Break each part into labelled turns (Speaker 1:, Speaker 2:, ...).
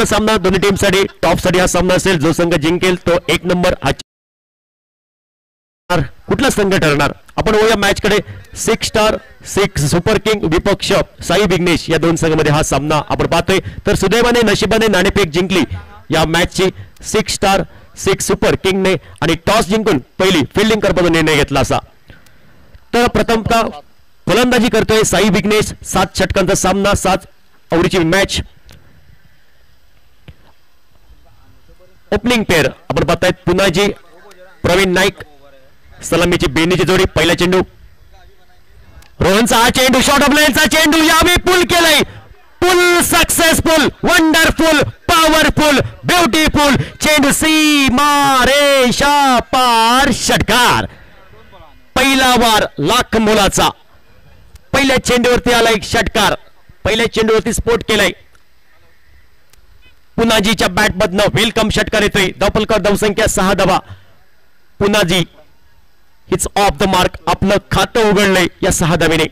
Speaker 1: सामना दोन्ही टीम साठी टॉप साठी हा सामना असेल. जो संघ जिंकेल तो 1 नंबर. कुठला संघ ठरणार आपण या मॅच कडे. 6 स्टार 6 सुपर किंग विपक्ष साई विघ्नेश या दोन संघांमध्ये हा सामना आपण पाहतोय. तर सुदैवाने नशिबाने नाणेफेक जिंकली या मॅचची 6 स्टार 6 सुपर किंगने आणि टॉस जिंकून पहिली फिल्डिंग करण्याचा निर्णय घेतला असा. तर प्रथमतः फलंदाजी करतोय साई विघ्नेश. 7 षटकांचा सामना 7 ओव्हरची मॅच. ओपनिंग पेअर आपण पाहतायत पुनाजी प्रवीण नाईक. सलामीची बेनीची जोडी. पहिला चेंडू रोहनचा हा चेंडू शॉर्ट ऑफ लाईनचा चेंडू यावेळी पुल केलाय. पुल सक्सेसफुल वंडरफुल पॉवरफुल ब्युटिफुल चेंडू सीमा रेषा पार षटकार. पहिला वार लाख मोलाचा. पहिल्या चेंडूवरती आला एक षटकार. पहिल्या चेंडूवरती स्फोट केलाय. पुनाजीच्या बॅट मधनं वेलकम षटकार येतोय. धावफलकावर धावसंख्या 6 धावा. Punaji hits of the mark. आपलं खातं उघडलंय या 6 धावेने.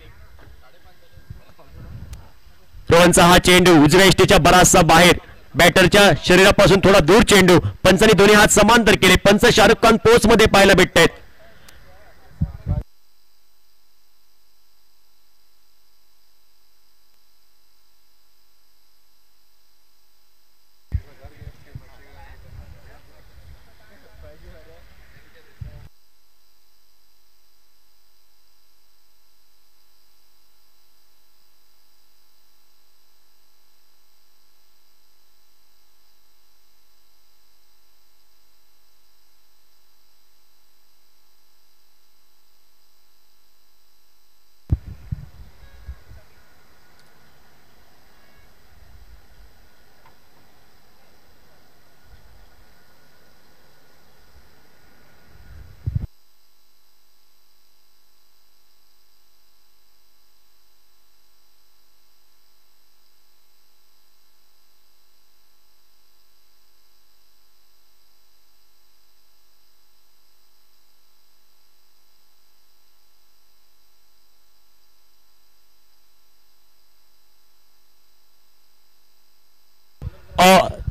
Speaker 1: रोहनचा हा चेंडू उजव्या यष्टीच्या बराचसा बाहेर. बॅटरच्या शरीरापासून थोडा दूर चेंडू. पंचांनी दोन्ही हात समांतर केले. पंच शाहरुख खान पोस्ट मध्ये पाहायला भेटत आहेत.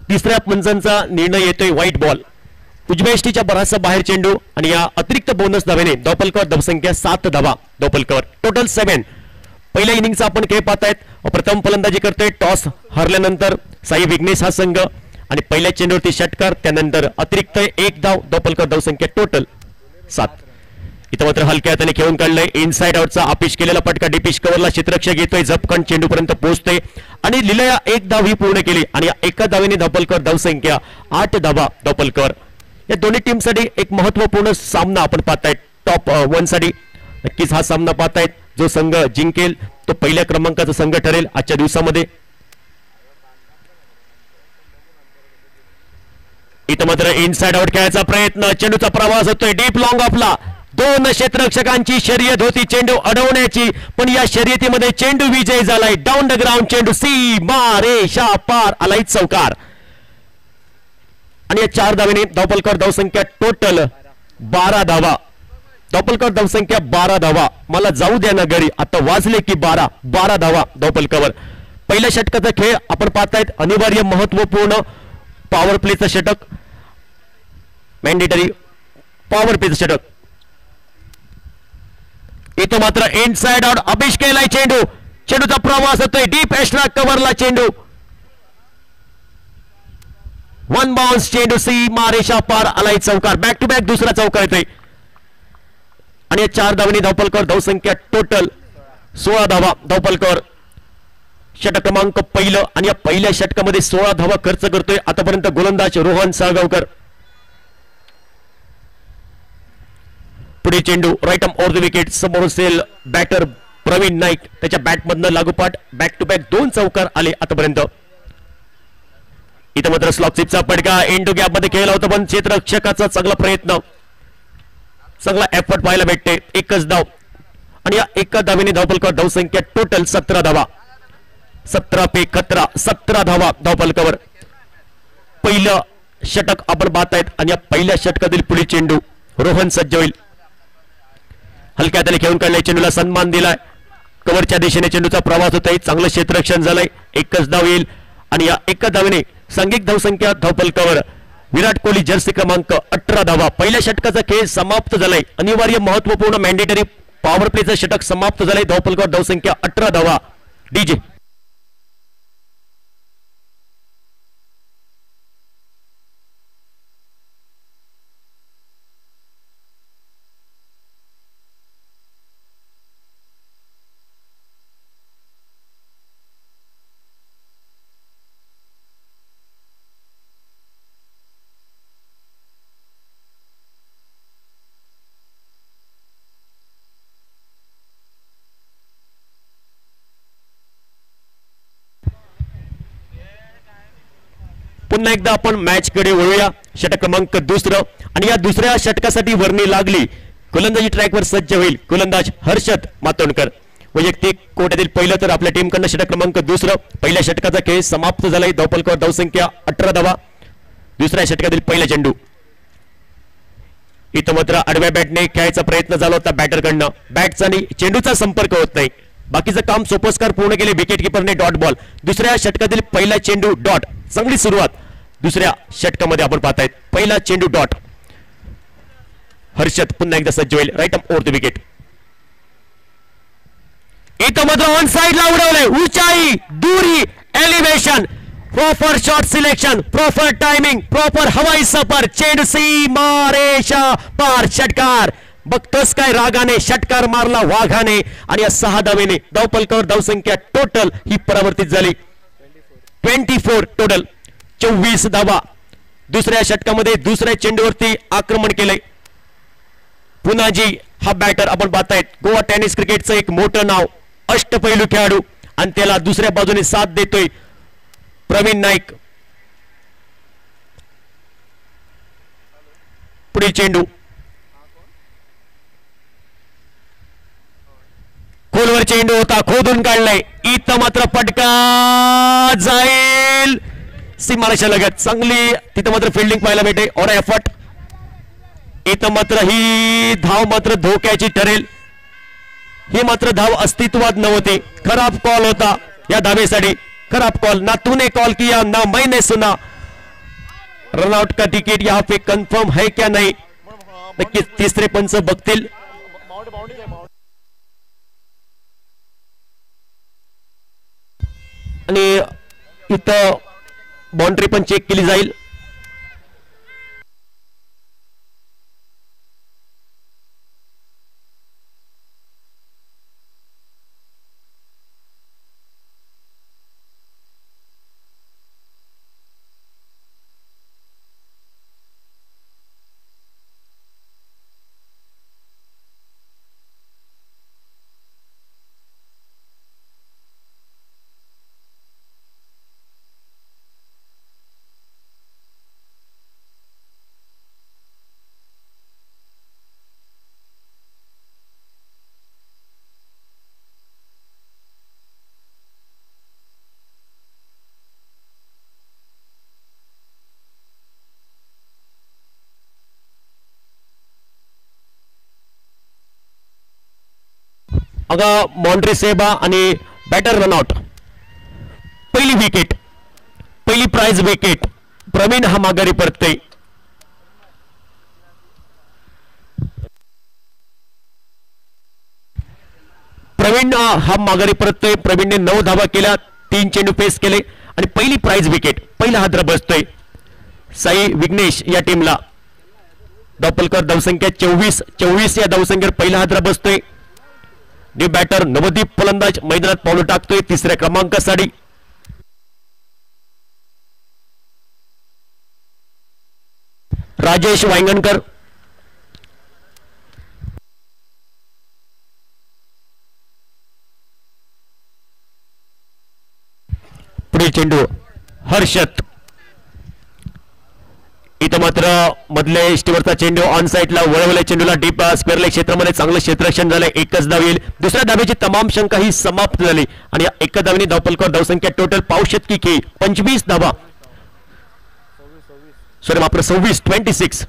Speaker 1: तिसऱ्या पंचांचा निर्णय येतोय. White ball. उजव्या यष्टीच्या बराचसा बाहेर चेंडू आणि या अतिरिक्त बोनस धावेने धावफलकावर धावसंख्या 7 धावा. धावफलकावर टोटल 7. पहिल्या इनिंगचा आपण खेळ पाहतायत. प्रथम फलंदाजी करतोय टॉस हरल्यानंतर साई विघ्नेश हा संघ आणि पहिल्या चेंडूवरती षटकार. त्यानंतर अतिरिक्त 1 धाव. धावफलकावर धावसंख्या टोटल 7. इथं मात्र हलक्या हाताने खेळून काढलंय. इनसाइड आउटचा अपिश केलेला फटका डिपिश कव्हरला क्षेत्ररक्षक घेतोय. झपकन चेंडू पर्यंत पोहोचते आणि लिलया 1 धाव ही पूर्ण केली आणि एका धावेने धावफलकावर धावसंख्या 8 धावा. धावफलकावर या दोन्ही टीमसाठी एक महत्वपूर्ण सामना आपण पाहतायत. टॉप 1 साठी नक्कीच हा सामना पाहतायत. जो संघ जिंकेल तो पहिल्या क्रमांकाचा संघ ठरेल आजच्या दिवसामध्ये. इथं मात्र इनसाइड आउट खेळायचा प्रयत्न. चेंडूचा प्रवास होतोय डीप लॉंग ऑफला. 2 क्षेत्ररक्षकांची शर्यत होती चेंडू अडवण्याची पण या शर्यतीमध्ये चेंडू विजयी झालाय. डाऊन द ग्राउंड चेंडू सीमा रेषा पार आलाय चौकार. आणि या 4 धावेने धावफलकावर धावसंख्या टोटल 12 धावा. धावफलकावर धावसंख्या 12 धावा. मला जाऊ द्या ना घरी आता वाजले की 12 धावा धावफलकावर. पहिल्या षटकाचा खेळ आपण पाहतायत. अनिवार्य महत्वपूर्ण पॉवर प्लेचं षटक. मॅन्डेटरी पॉवर प्लेचं षटक. इथं मात्र इनसाइड आउट अभिष केलाय चेंडू. चेंडूचा प्रवास होतोय डीप एक्स्ट्रा कव्हरला चेंडू. 1 बाउन्स चेंडू सीमा रेषा पार आलाय चौकार. बॅक टू बॅक दुसरा चौकार येतोय आणि 4 धावेने धावफलकावर धावसंख्या टोटल 16 धावा. धावफलकावर षटक क्रमांक पहिलं आणि या पहिल्या षटकामध्ये 16 धावा खर्च करतोय आतापर्यंत गोलंदाज रोहन साळगावकर. पुढे चेंडू right arm over the wicket. समोर असेल बॅटर प्रवीण नाईक. त्याच्या बॅटमधनं लागोपाठ बॅक टू बॅक 2 चौकार आले आतापर्यंत. इथं मात्र स्लॉप चिपचा फटका इंटू गॅप मध्ये खेळला होता पण क्षेत्ररक्षकाचा चांगला प्रयत्न. चांगला एफर्ट पाहायला भेटते. एकच धाव आणि या एका धावेने धावफलकावर धावसंख्या टोटल 17 धावा. 17 पे 11 17 धावा धावफलकावर. पहिलं षटक आपण पाहतायत आणि या पहिल्या षटकातील पुढील चेंडू रोहन सज्ज होईल. हलक्या हाताने खेळून काढलाय. चेंडूला सन्मान दिलाय. कव्हरच्या दिशेने चेंडूचा प्रवास होतोय. चांगलं क्षेत्ररक्षण झालंय. एकच धाव येईल आणि या एका धावेने सांघिक धावसंख्या धावपलकावर विराट कोहली जर्सी क्रमांक 18 धावा. पहिल्या षटकाचा खेळ समाप्त झालाय. अनिवार्य महत्वपूर्ण मॅन्डेटरी पॉवर प्लेचं षटक समाप्त झालंय. धावपलकावर धावसंख्या 18 धावा. डीजे पुन्हा एकदा आपण मॅच कडे वळूया. षटक क्रमांक दुसरं आणि या दुसऱ्या षटकासाठी वर्णी लागली. गोलंदाजी ट्रॅकवर सज्ज होईल गोलंदाज हर्षद मातोंडकर. वैयक्तिक कोट्यातील पहिलं तर आपल्या टीमकडनं षटक क्रमांक दुसरं. पहिल्या षटकाचा खेळ समाप्त झालाय. धावपलकावर धावसंख्या 18 धावा. दुसऱ्या षटकातील पहिला चेंडू इथं मात्र आडव्या बॅटने खेळायचा प्रयत्न झाला होता बॅटरकडनं. बॅटचा आणि चेंडूचा संपर्क होत नाही. बाकीचं काम सोपस्कार पूर्ण केले विकेट किपरने. Dot ball. दुसऱ्या षटकातील पहिला चेंडू डॉट. चांगली सुरुवात दुसऱ्या षटकामध्ये आपण पाहतायत. पहिला चेंडू डॉट. हर्षद पुन्हा एकदा सज्ज होईल. Right up over the wicket. इथं मात्र ऑन साइडला उडवलंय. ऊंचाई, दूरी, elevation, proper shot selection, proper timing, proper हवाई सफर. चेंडू सीमारेषा पार. षटकार बघतोस काय रागाने षटकार मारला वाघाने आणि या 6 धावेने धावपलकावर धावसंख्या टोटल ही परावर्तित झाली. 24 टोटल. 24 धावा. दुसऱ्या षटकामध्ये दुसऱ्या चेंडूवरती आक्रमण केलंय. पुन्हा जी हा बॅटर आपण पाहतायत. गोवा टेनिस क्रिकेटचं एक मोठं नाव, अष्टपैलू खेळाडू आणि त्याला दुसऱ्या बाजूने साथ देतोय प्रवीण नाईक. पुढील चेंडू खोलवर चेंडू होता. खोदून काढलाय. इथं मात्र पटका जाईल सीमारेषा लगत. चांगली तिथं मात्र फिल्डिंग पाहायला भेटे. और एफर्ट. इथं मात्र ही धाव मात्र धोक्याची ठरेल. ही मात्र धाव अस्तित्वात नव्हती. खराब कॉल होता या धावेसाठी. खराब कॉल. ना तूने कॉल किया ना मैंने सुना. रनआउट का टिकट यहाँ पे कंफर्म है क्या नहीं. नक्कीच तिसरे पंच बघतील. आणि इथं बाउंड्री पण चेक केली जाईल. अगा मॉन्ट्री सेबा आणि बॅटर रनआउट. पहिली विकेट, पहिली प्राइज विकेट. प्रवीण हा माघारी परतते. प्रवीण हा माघारी परततोय. प्रवीणने 9 धावा केल्या. 3 चेंडू पेस केले आणि पहिली प्राइज विकेट. पहिला हादरा बसतोय साई विघ्नेश या टीमला. धावपलकावर धावसंख्या 24 या धावसंख्येवर पहिला हादरा बसतोय. न्यू बॅटर नवदीप फलंदाज मैदानात पाऊल टाकतोय तिसऱ्या क्रमांकासाठी. राजेश वांगणकर. पुढील चेंडू हर्षद. इथं मात्र मधल्या इष्टीवरचा चेंडू ऑन साइडला वळवल्या. चेंडूला डीप स्क्वेअर लेग क्षेत्रामध्ये चांगलं क्षेत्ररक्षण झालंय. एकच धाव येईल. दुसऱ्या धावेची तमाम शंका ही समाप्त झाली आणि एका धावेने धावपलकावर धावसंख्या टोटल पाहू शकते की 25 धावा. सॉरी मात्र 26.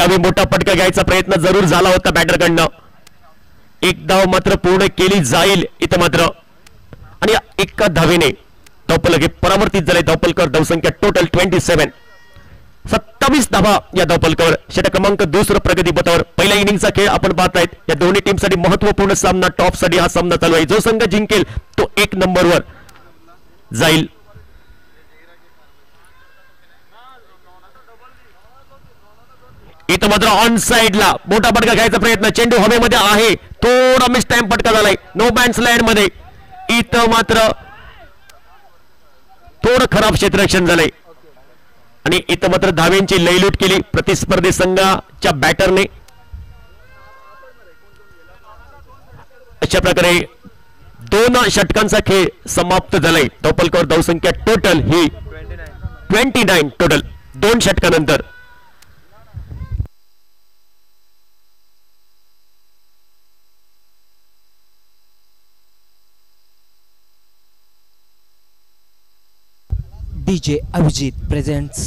Speaker 1: यावेळी मोठा फटका घ्यायचा प्रयत्न जरूर झाला होता बॅटरकडनं. एक धाव मात्र पूर्ण केली जाईल इथं मात्र आणि एका धावेने धावफलक हे परावर्तित झाले. धावफलकावर धावसंख्या टोटल 27. 27 धावा या धावफलकावर. षटक क्रमांक दुसरं प्रगती पथावर. पहिल्या इनिंगचा खेळ आपण पाहतायत. या दोन्ही टीमसाठी महत्वपूर्ण सामना, टॉप साठी हा सामना चालू आहे. जो संघ जिंकेल तो 1 नंबरवर जाईल. इथं मात्र ऑन साइडला मोठा फटका घ्यायचा प्रयत्न. चेंडू हवेमध्ये आहे, थोडा मिस टाइम फटका झालाय नो बॅन्स लँड मध्ये. इथं मात्र थोडं खराब क्षेत्ररक्षण झालंय आणि इथं मात्र धावेंची लयलूट केली प्रतिस्पर्धी संघाच्या बॅटरने. अशा प्रकारे 2 षटकांचा खेळ समाप्त झालाय. धावफलकावर धावसंख्या टोटल ही 29 टोटल 2 षटकानंतर.
Speaker 2: DJ Abhijit presents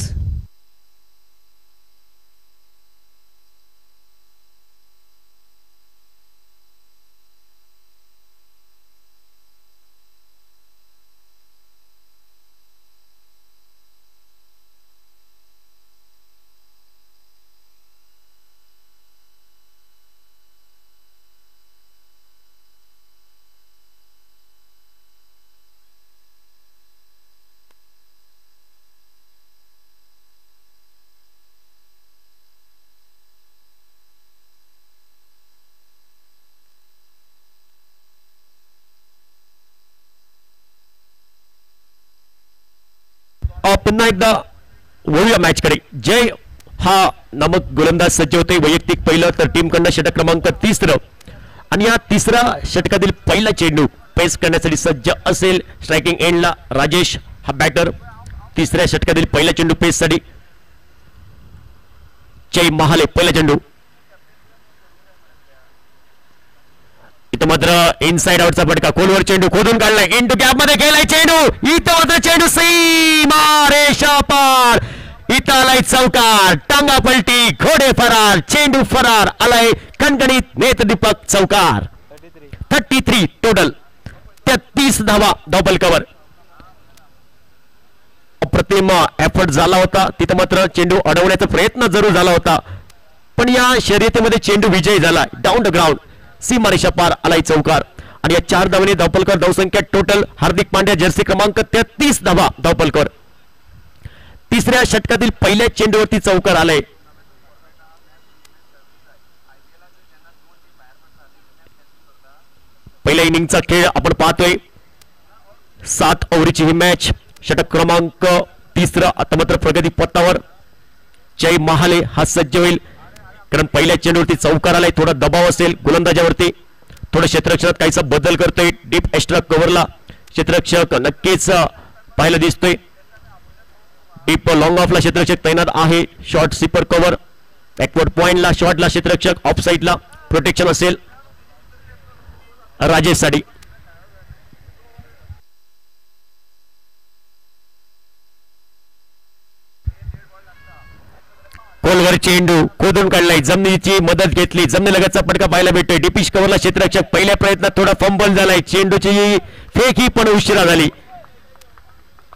Speaker 1: पुन्हा एकदा वळूया मॅच कडे. जय हा नामक गोलंदाज सज्ज होते. वैयक्तिक पहिलं तर टीम कडनं षटक क्रमांक 3 आणि या 3ऱ्या षटकातील पहिला चेंडू पेस करण्यासाठी सज्ज असेल. स्ट्रायकिंग एंडला राजेश हा बॅटर. 3ऱ्या षटकातील पहिला चेंडू पेस साठी. जय महाले पहिला चेंडू. इथं मात्र इनसाइड आउटचा फटका. खोलवर चेंडू खोदून काढलाय. इंटू गॅप मध्ये गेलाय चेंडू. इथं मात्र चेंडू सीमा रेषा पार. इथं आलाय चौकार. टांगा पलटी, घोडे फरार, चेंडू फरार. आलाय कणकणीत नेत्रदीपक चौकार. 33 टोटल 33 धावा धावफलकावर. अप्रतिम एफर्ट झाला होता. तिथं मात्र चेंडू अडवण्याचा प्रयत्न जरूर झाला होता पण या शर्यतीमध्ये चेंडू विजयी झाला. डाऊन द ग्राउंड सीमारेषा पार आलाय चौकार. आणि या 4 धावांनी धावफलकावर धावसंख्या टोटल हार्दिक पांड्या जर्सी क्रमांक 33 धावा धावफलकावर. 3ऱ्या षटकातील पहिल्या चेंडूवरती चौकार आलाय. पहिल्या इनिंगचा खेळ आपण पाहतोय. 7 ओव्हरची ही मॅच. षटक क्रमांक 3 आता मात्र प्रगती पथावर. जय महाले हा सज्ज होईल कारण पहिल्या चेंडूवरती चौकार आलाय. थोडा दबाव असेल गोलंदाजावरती. थोडं क्षेत्ररक्षणात काहीसा बदल करतोय. डीप एक्स्ट्रा कव्हरला क्षेत्ररक्षक नक्कीच पाहायला दिसतोय. डीप लॉंग ऑफला क्षेत्ररक्षक तैनात आहे. Short sweeper cover. बॅकवर्ड पॉइंटला शॉर्टला क्षेत्ररक्षक. ऑफ साइडला प्रोटेक्शन असेल राजेश साठी. खोलवर चेंडू खोदून काढलाय. जमिनीची मदत घेतली. जमिनीलगतचा फटका पाहायला भेटतोय. डीपिश कव्हरला क्षेत्ररक्षक. पहिल्या प्रयत्नात थोडा फंबल झालाय. चेंडूची फेक ही पण उशिरा झाली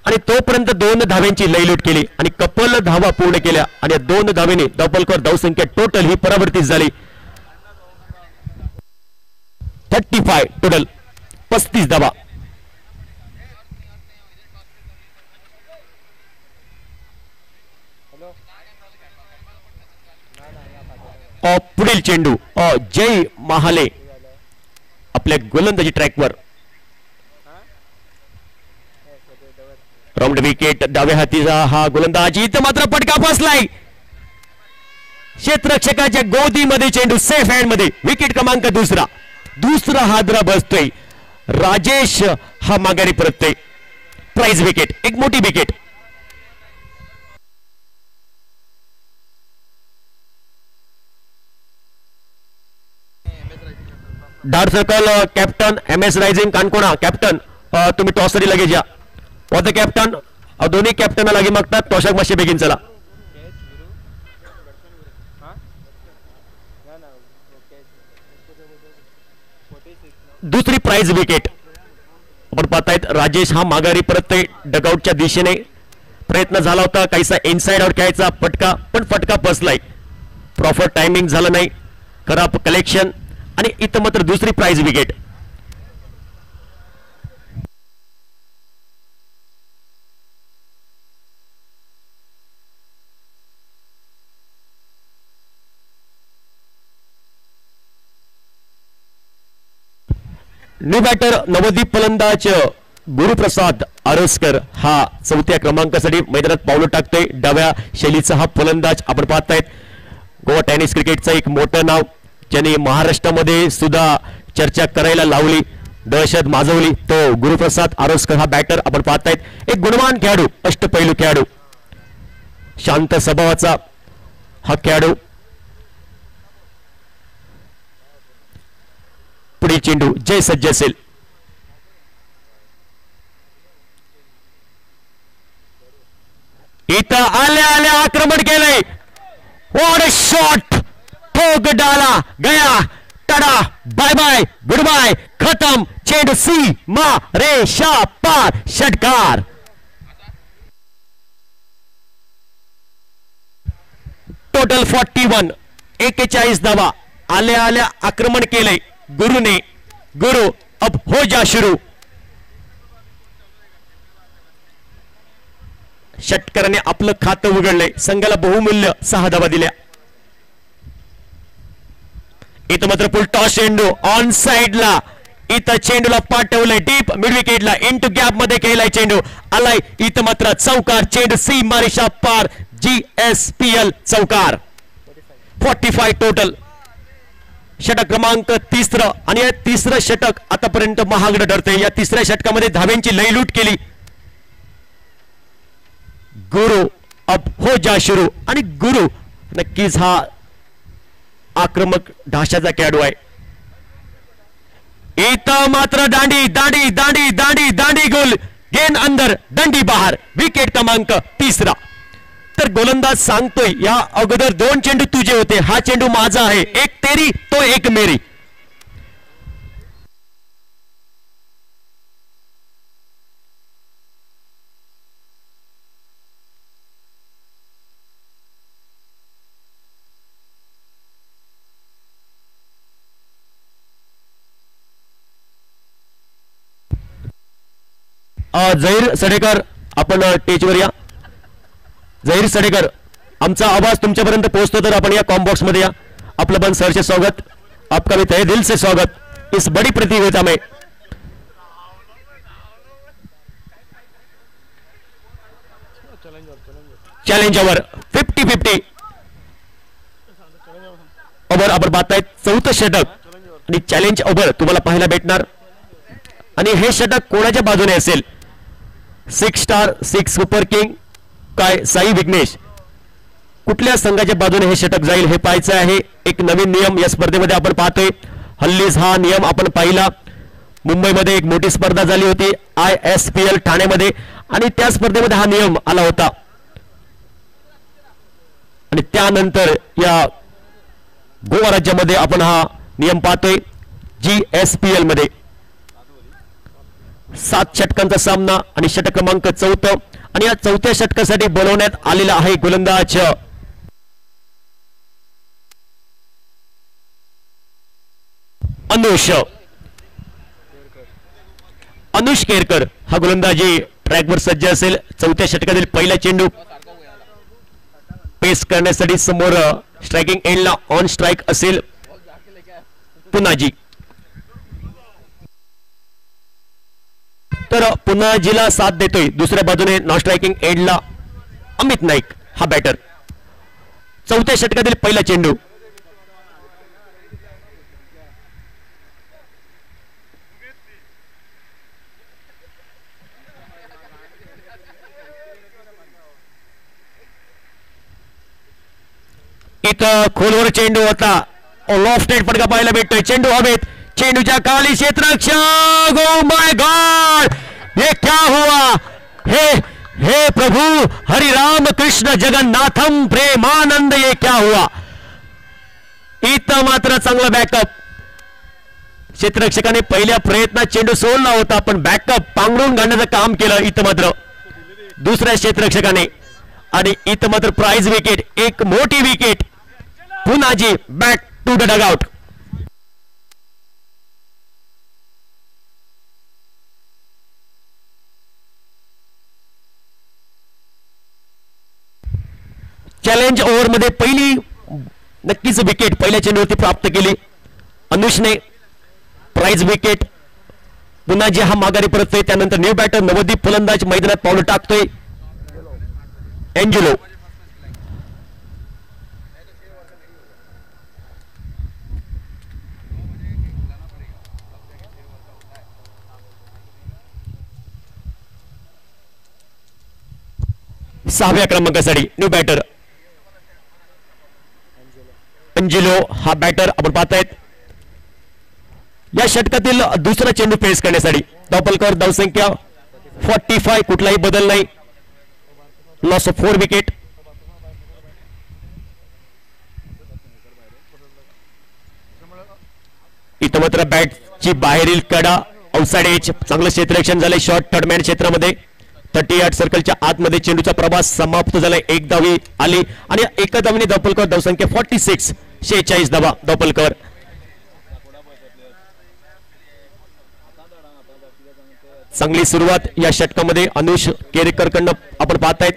Speaker 1: आणि तोपर्यंत 2 धाव्यांची लयलूट केली आणि कपल धावा पूर्ण केल्या आणि 2 धावेने धावफलकावर धावसंख्या टोटल ही परावर्तित झाली. 35 टोटल 35 धावा. पुढील चेंडू जय महाले आपल्या गोलंदाजी ट्रॅकवर. राऊंड विकेट डाव्या हातीचा हा गोलंदाज. इथं मात्र फटका फसलाय. क्षेत्ररक्षकाच्या गोदीमध्ये चेंडू सेफ हँड मध्ये. विकेट क्रमांक 2 हादरा बसतोय. राजेश हा माघारी परततोय. प्राइज विकेट, एक मोठी विकेट. डार्ट सर्कल कॅप्टन MS रायझिंग कानकोणा. कॅप्टन तुम्ही टॉसरी लगेच या. द कॅप्टन दोन्ही कॅप्टन लागे मागतात. टॉशक मासे बेगीन चला. दुसरी प्राइज विकेट आपण पाहतायत. राजेश हा माघारी परत डगआउटच्या दिशेने प्रयत्न झाला होता, काहीसा इनसाइड आउट खेळायचा फटका, पण फटका बसलाय. प्रॉपर टायमिंग झालं नाही, खराब कलेक्शन आणि इथं मात्र दुसरी prize wicket. New batter Navdeep फलंदाज गुरुप्रसाद आरोस्कर हा चौथ्या क्रमांकासाठी मैदानात पावलं टाकतोय. डाव्या शैलीचा हा फलंदाज आपण पाहतायत. गोवा टेनिस क्रिकेटचं एक मोठं नाव ज्याने महाराष्ट्रामध्ये सुद्धा चर्चा करायला लावली, दहशत माजवली, तो गुरुप्रसाद आरोस्कर हा बॅटर आपण पाहतायत. एक गुणवान खेळाडू, अष्टपैलू खेळाडू, शांत स्वभावाचा हा खेळाडू. पुढे चेंडू जय सज्ज असेल. इथं आल्या आल्या आक्रमण केलंय. व्हाट अ शॉट, ठोक डाला गया, टाडा, बाय बाय, गुड बाय, खत्म. चेंडू सी मा रेषा पार, षटकार. टोटल 41, 41 धावा. आल्या आल्या आक्रमण केलंय गुरुने. गुरु अब हो जा शुरू. षटकाराने आपलं खातं उघडलंय. संघाला बहुमूल्य 6 धावा दिल्या. इथं मात्र फुल टॉस चेंडू ऑन साइडला. इथं चेंडूला पाठवलंय डीप मिड विकेटला, इंटू गॅप मध्ये केलाय चेंडू. आलाय इथं मात्र चौकार. चेंडू सी मारेशा पार, GSPL चौकार. 45 टोटल. षटक क्रमांक 3 आणि या तिसरं षटक आतापर्यंत महागडं ठरते. या तिसऱ्या षटकामध्ये धाव्यांची लयलूट केली. गुरु अब हो जा शुरू. आणि गुरु नक्कीच हा आक्रमक ढाशाचा खेळाडू आहे. इथं मात्र दांडी दांडी दांडी दांडी दांडी गोल, गेंद अंदर, दंडी बाहेर. विकेट क्रमांक 3. तर गोलंदाज सांगतोय या अगोदर 2 चेंडू तुझे होते, हा चेंडू माझा आहे. एक तेरी तो एक मेरी. झहीर सडेकर आपण टेजवर या. झहीर सडेकर, आमचा आवाज तुमच्यापर्यंत पोहोचतो तर आपण या कॉम बॉक्स मध्ये या. आपलं पण सरचे स्वागत, आपका भी तहे दिल से स्वागत इस बड़ी प्रतियोगिता में. चॅलेंज ओव्हर 50-50 ओव्हर आपण पाहतायत. 4थं षटक आणि चॅलेंज ओव्हर तुम्हाला पाहायला भेटणार. आणि हे षटक कोणाच्या बाजूने असेल? 6 स्टार 6 सुपर किंग काय साई विघ्नेश, कुठल्या संघाच्या बाजूने हे षटक जाईल हे पाहायचं आहे. एक नवीन नियम या स्पर्धेमध्ये आपण पाहतोय. हल्लीच हा नियम आपण पाहिला. मुंबईमध्ये एक मोठी स्पर्धा झाली होती ISPL ठाण्यामध्ये, आणि त्या स्पर्धेमध्ये हा नियम आला होता. आणि त्यानंतर या गोवा राज्यामध्ये आपण हा नियम पाहतोय GSPL मध्ये. 7 षटकांचा सामना आणि षटक क्रमांक 4. आणि या 4थ्या षटकासाठी बोलवण्यात आलेला आहे गोलंदाज अनुष केरकर. हा गोलंदाजी ट्रॅकवर सज्ज असेल. 4थ्या षटकातील पहिला चेंडू पेस करण्यासाठी समोर स्ट्रायकिंग एंडला ऑन स्ट्राइक असेल पुनाजी. तर पुनाजीला साथ देतोय दुसऱ्या बाजूने नॉन स्ट्रायकिंग एंडला अमित नाईक हा बॅटर. 4थ्या षटकातील पहिला चेंडू. इथं खोलवर चेंडू होता. लॉफ्टेड फटका पाहायला भेटतोय. चेंडू हवेत, चेंडूच्या खाली क्षेत्ररक्षक. ओ माय गॉड, ये क्या हुआ? हे प्रभु हरि राम कृष्ण जगन्नाथम प्रेमानंद, ये क्या हुआ? इथं मात्र चांगला बॅकअप. क्षेत्ररक्षकाने पहिल्या प्रयत्नात चेंडू सोडला होता, पण बॅकअप पांघरून घालण्याचं काम केलं इथं मात्र दुसऱ्या क्षेत्ररक्षकाने. आणि इथं मात्र प्राइज विकेट, एक मोठी विकेट. पुन्हाजी back to the dugout. Challenge over मध्ये पहिली नक्कीच विकेट पहिल्या चेंडूवरती प्राप्त केली अनुषने. Prize wicket. पुन्हा जे हा माघारी परततोय, त्यानंतर न्यू बॅटर नवदीप फलंदाज मैदानात पावलं टाकतोय एंजेलो. सहाव्या क्रमांकासाठी न्यू बॅटर एंजेलो हा बॅटर आपण पाहतायत या षटकातील दुसरा चेंडू फेस करण्यासाठी. धावफलकावर धावसंख्या 45, कुठलाही बदल नाही. Loss of 4 wicket. इथं मात्र बॅटची बाहेरील कडा आउटसाइड एज. चांगलं क्षेत्ररक्षण झालंय शॉर्ट थर्ड मॅन क्षेत्रामध्ये. 38 सर्कलच्या आतमध्ये चेंडूचा प्रवास समाप्त झालाय. एक धावी आली आणि एका धावीने धावफलकावर धावसंख्या 46, 46 धावा धावफलकावर. चांगली सुरुवात या षटकामध्ये अनुष केरकरकडनं आपण पाहतायत.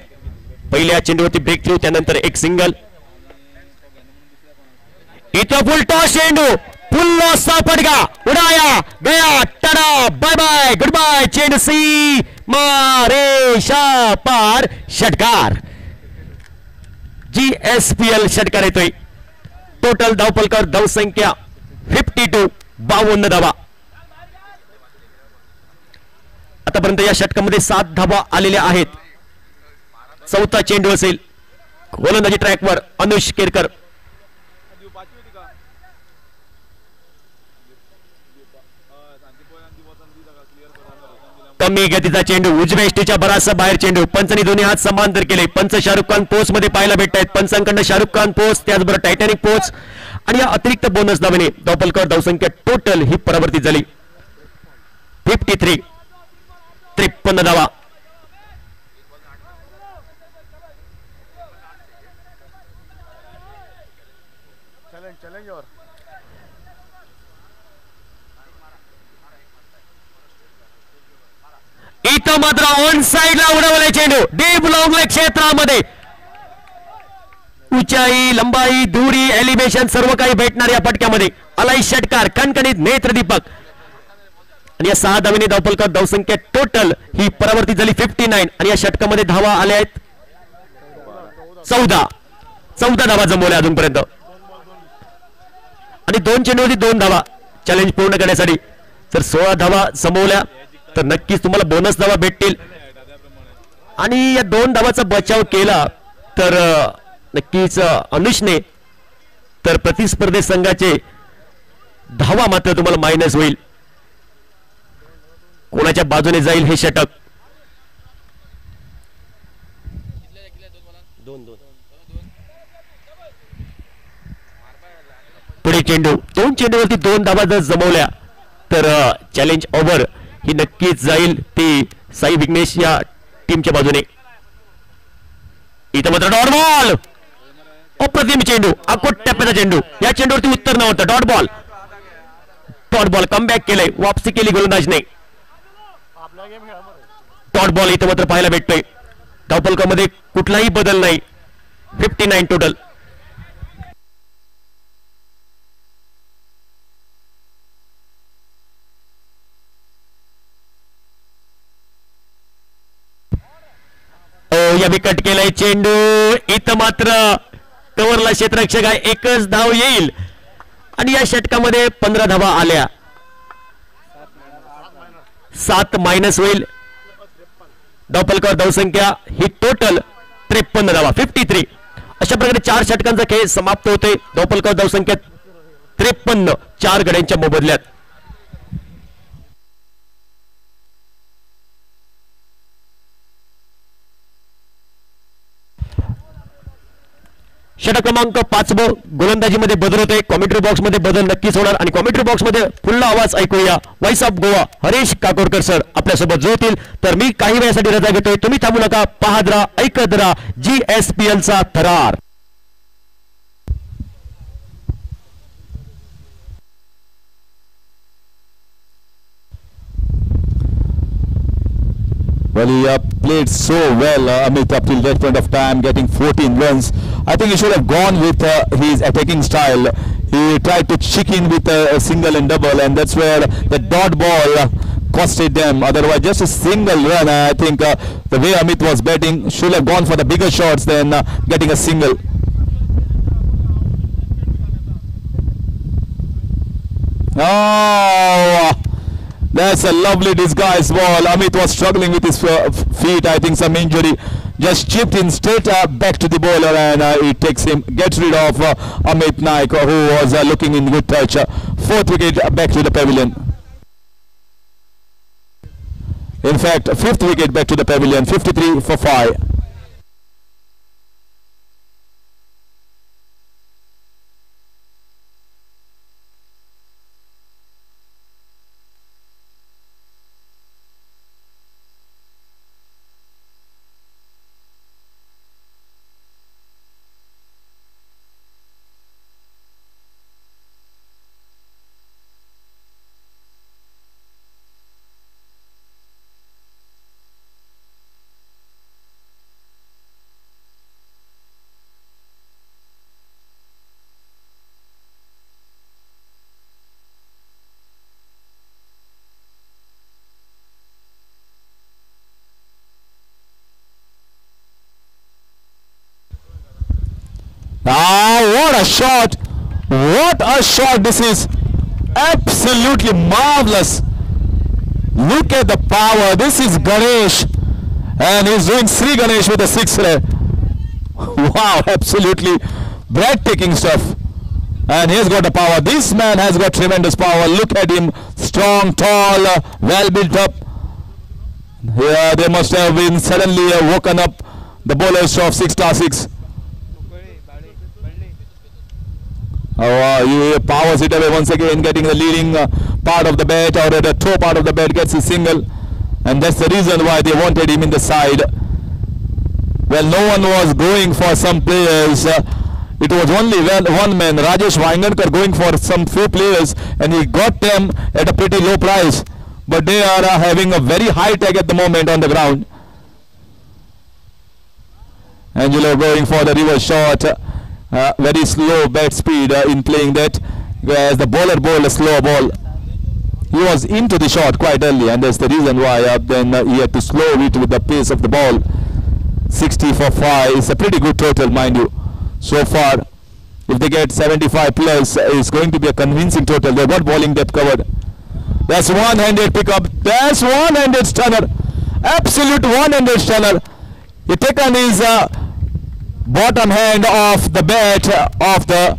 Speaker 1: पहिल्या चेंडूवरती ब्रेक थ्रू, त्यानंतर एक सिंगल. इथं फुल टॉस चेंडू, फुल सा फटका उडाया गया. टाटा बाय बाय गुड बाय. चेंडू सी मारे पार. षटकार GSPL षटकार येतोय. टोटल धावफलकावर धावसंख्या 52, 52 धावा. आतापर्यंत या षटकामध्ये 7 धावा आलेल्या आहेत. चौथा चेंडू असेल. गोलंदाजी ट्रॅकवर अनुष केरकर. कमी गतीचा चेंडू, उजव्या एष्टीच्या बराचसा बाहेर चेंडू. पंचांनी दोन्ही हात समांतर केले. पंच शाहरुख खान पोस्ट मध्ये पाहायला भेटत आहेत. पंचांकडनं शाहरुख खान पोस्ट, त्याचबरोबर टायटॅनिक पोस्ट आणि या अतिरिक्त बोनस धावेने धावफलकावर धावसंख्या टोटल ही परावर्तित झाली 53, 53 धावा. इथं मात्र ऑन साइडला उडवलाय चेंडू डीप लॉंग लेग क्षेत्रामध्ये. उंचाई, लंबाई, दुरी, एलिव्हेशन सर्व काही भेटणार या फटक्यामध्ये. आलाय षटकार, कणकणीत नेत्रदीपक. आणि या 6 धावेने धावफलकावर धावसंख्या टोटल ही परावर्तित झाली 59. आणि या षटकामध्ये धावा आल्या आहेत 14 धावा जमवल्या अजूनपर्यंत. आणि 2 चेंडूवरती 2 धावा चॅलेंज पूर्ण करण्यासाठी. जर 16 धावा जमवल्या तर नक्कीच तुम्हाला बोनस धावा भेटतील. आणि या 2 धावाचा बचाव केला तर नक्कीच अनुषने तर प्रतिस्पर्धी संघाचे धावा मात्र तुम्हाला मायनस होईल. कोणाच्या बाजूने जाईल हे षटक. पुढे चेंडू, 2 चेंडूवरती 2 धावा जर जमवल्या तर चॅलेंज ओव्हर ही नक्कीच जाईल ती साई विघ्नेश या टीमच्या बाजूने. इथं मात्र डॉट बॉल, अप्रतिम चेंडू, अकोट टप्प्याचा चेंडू. या चेंडूवरती उत्तर नव्हतं. Dot ball, dot ball comeback केलंय, वापसी केली गोलंदाजने. डॉट बॉल इथं मात्र पाहायला भेटतोय. धावफलकामध्ये कुठलाही बदल नाही. 59 टोटल. या विकेट केलाय चेंडू. इथं मात्र कव्हरला क्षेत्ररक्षक आहे, एकच धाव येईल. आणि या षटकामध्ये 15 धावा आल्या, 7 मायनस होईल. धावफलकावर धावसंख्या ही टोटल 53 धावा 53. अशा प्रकारे 4 षटकांचा खेळ समाप्त होतोय. धावफलकावर धावसंख्या 53, 4 गड्यांच्या मोबदल्यात. षटक क्रमांक 5 गोलंदाजीमध्ये बदल होते. कॉमेंट्री बॉक्स मध्ये बदल नक्कीच होणार आणि कॉमेंट्री बॉक्स मध्ये फुल्ला आवाज ऐकूया. Voice of Goa Harish Kakodkar sir आपल्यासोबत जोडतील. तर मी काही वेळासाठी रजा घेतोय. तुम्ही थांबू नका. पाहत राहा, ऐकत राहा GSPL चा थरार.
Speaker 3: Well, he played so well, Amit, up till that point of time, getting 14 runs. I think he should have gone with his attacking style. He tried to chicken with a single and double, and that's where the dot ball costed them. Otherwise, just a single run. I think the way Amit was batting, should have gone for the bigger shots than getting a single. Oh! That's a lovely disguised ball. Amit was struggling with his feet. I think some injury. Just chipped in straight back to the bowler, and it gets rid of Amit Naik, who was looking in good touch. Fourth wicket back to the pavilion. In fact, fifth wicket back to the pavilion. 53 for 5. Ah, what a shot! What a shot this is! Absolutely marvelous! Look at the power. This is Ganesh, and he's doing Sri Ganesh with a sixer. Wow, absolutely breathtaking stuff. And he's got the power. This man has got tremendous power. Look at him, strong, tall, well built up. Yeah, they must have been suddenly woken up, the bowlers of 6x6. He powers it away once again, getting the leading part of the bat, or the toe part of the bat gets a single, and that's the reason why they wanted him in the side. Well, no one was going for some players. It was only one man, Rajesh Wangankar, going for some few players, and he got them at a pretty low price. But they are having a very high tag at the moment on the ground. Angelo going for the reverse shot. Very slow bat speed in playing that, whereas the bowler bowled a slow ball. He was into the shot quite early, and that's the reason why then he had to slow it with the pace of the ball. 60 for 5 is a pretty good total, mind you. So far, if they get 75 plus, it's going to be a convincing total. They've got bowling depth covered. That's one-handed pickup. That's one-handed stunner. Absolute one-handed stunner. He taken his bottom hand off the bat of the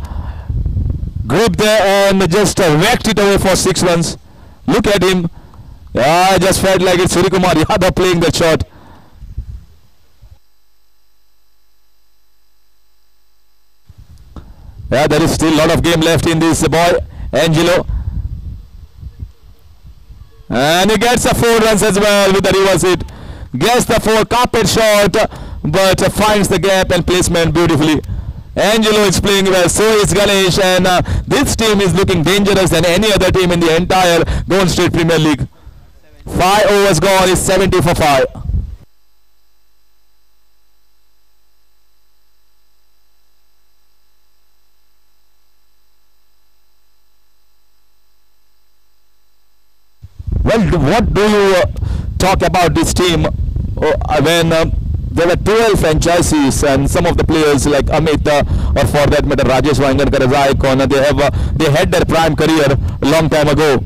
Speaker 3: grip there and just whacked it away for 6 runs. Look at him. Yeah, I just felt like it's Suryakumar Yadav playing that shot. Yeah, there is still a lot of game left in this boy, Angelo. And he gets the 4 runs as well with the reverse hit. Gets the 4 carpet shot, but finds the gap and placement beautifully. Angelo is playing well, so is Ganesh, and this team is looking dangerous than any other team in the entire Golden State Premier League. 5 overs gone is 70 for 5. Well, what do you talk about this team when there were 12 franchises and some of the players like Amit or for that matter Rajesh Wangankar as icon, they had their prime career a long time ago.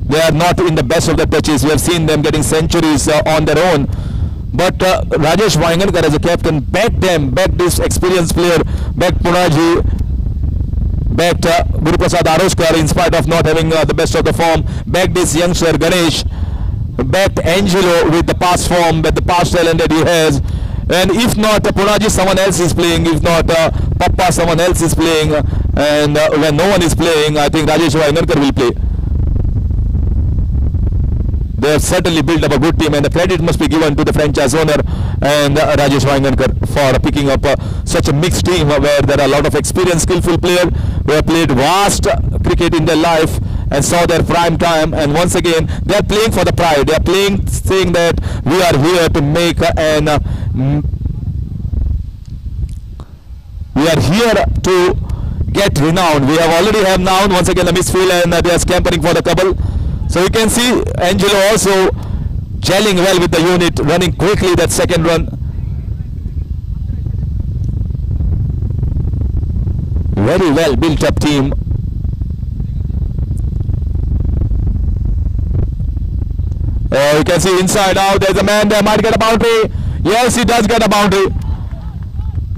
Speaker 3: They are not in the best of the pitches. We have seen them getting centuries on their own. But Rajesh Wangankar as a captain backed them, backed this experienced player, backed Punaji, backed Guru Prasad Aroskar in spite of not having the best of the form, backed this youngster Ganesh, backed Angelo with the past form, with the past talent that he has. And if not Punaji, someone else is playing. If not Bappa, someone else is playing, and when no one is playing, I think Rajesh Waingankar will play. They have certainly built up a good team, and the credit must be given to the franchise owner and Rajesh Waingankar for picking up such a mixed team where there are a lot of experienced, skillful players who have played vast cricket in their life and saw their prime time, and once again they are playing for the pride. They are playing, saying that we are here to make we are here to get renowned. We have already have now once again a misfield, and they are scampering for the couple. So you can see Angelo also gelling well with the unit, running quickly that second run. Very well built up team. You can see inside out, there's a man there, might get a boundary. Yes, he does get a boundary.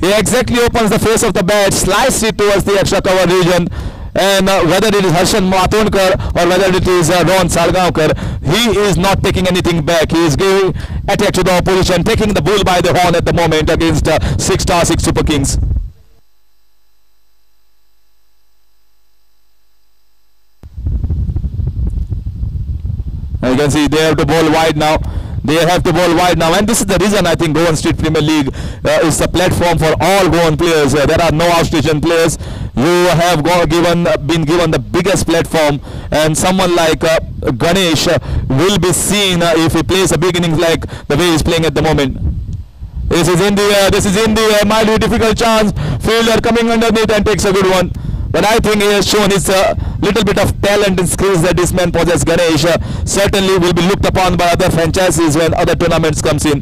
Speaker 3: He exactly opens the face of the bat, slices it towards the extra cover region. And whether it is Harshan Matonkar or whether it is Ron Salgaonkar, he is not taking anything back. He is giving attack to the opposition, taking the bull by the horn at the moment against 6 Super Kings. And you can see they have to bowl wide now. They have to bowl wide now, and this is the reason I think Goan Street Premier League is a platform for all Goan players. There are no outstation players. You have been given the biggest platform, and someone like Ganesh will be seen if he plays a big innings like the way he's playing at the moment. This is in the air. This is in the air. Might be a difficult chance. Fielder coming underneath and takes a good one. But I think he has shown his little bit of talent and skills that this man possesses. Ganesh certainly will be looked upon by other franchises when other tournaments comes in.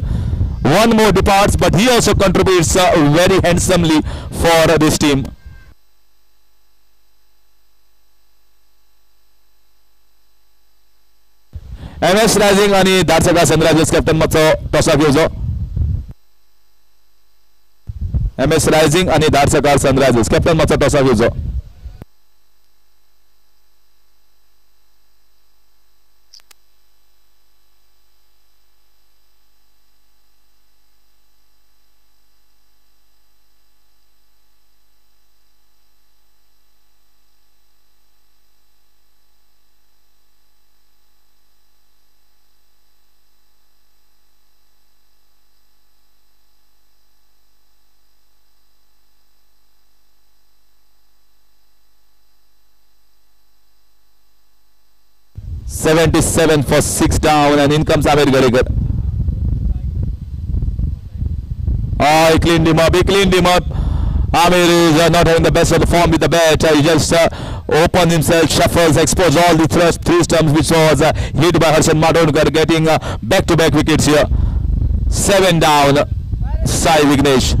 Speaker 3: One more departs, but he also contributes very handsomely for this team. MS Rising आणि धारसका Sunrisers captain macho टॉसा घेवचो. MS Rising आणि धारसका Sunrisers captain macho टॉसा घेवचो. .77 for 6 down, and in comes Amir Garekar. Oh, he cleaned him up. He cleaned him up. Amir is not having the best of the form with the bat. He just opened himself, shuffles, exposed all the three stumps which was hit by Harshan Matonkar, getting back-to-back wickets here. 7 down. Sai Vignesh.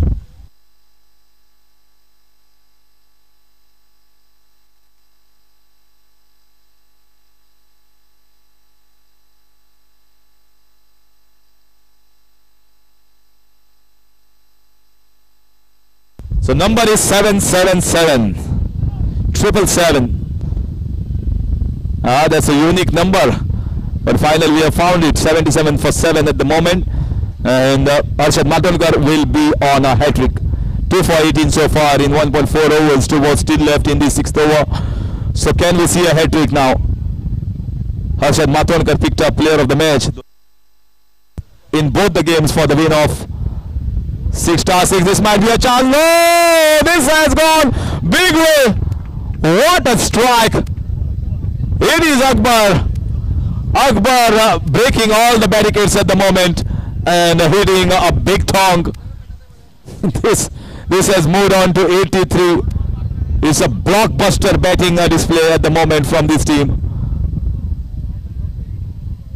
Speaker 3: So number is 777, 777. That's a unique number, but finally we have found it. 77 for 7 at the moment, and Harshan Matonkar will be on a hat-trick. 2 for 18 so far in 1.4 overs. 2 balls still left in the 6th over. So can we see a hat-trick now? Harshan Matonkar picked up player of the match in both the games for the win of 6-6. This might be a chance. No! This has gone big way. What a strike. It is Akbar. Akbar breaking all the barricades at the moment and hitting a big thong. This has moved on to 83. It's a blockbuster batting display at the moment from this team.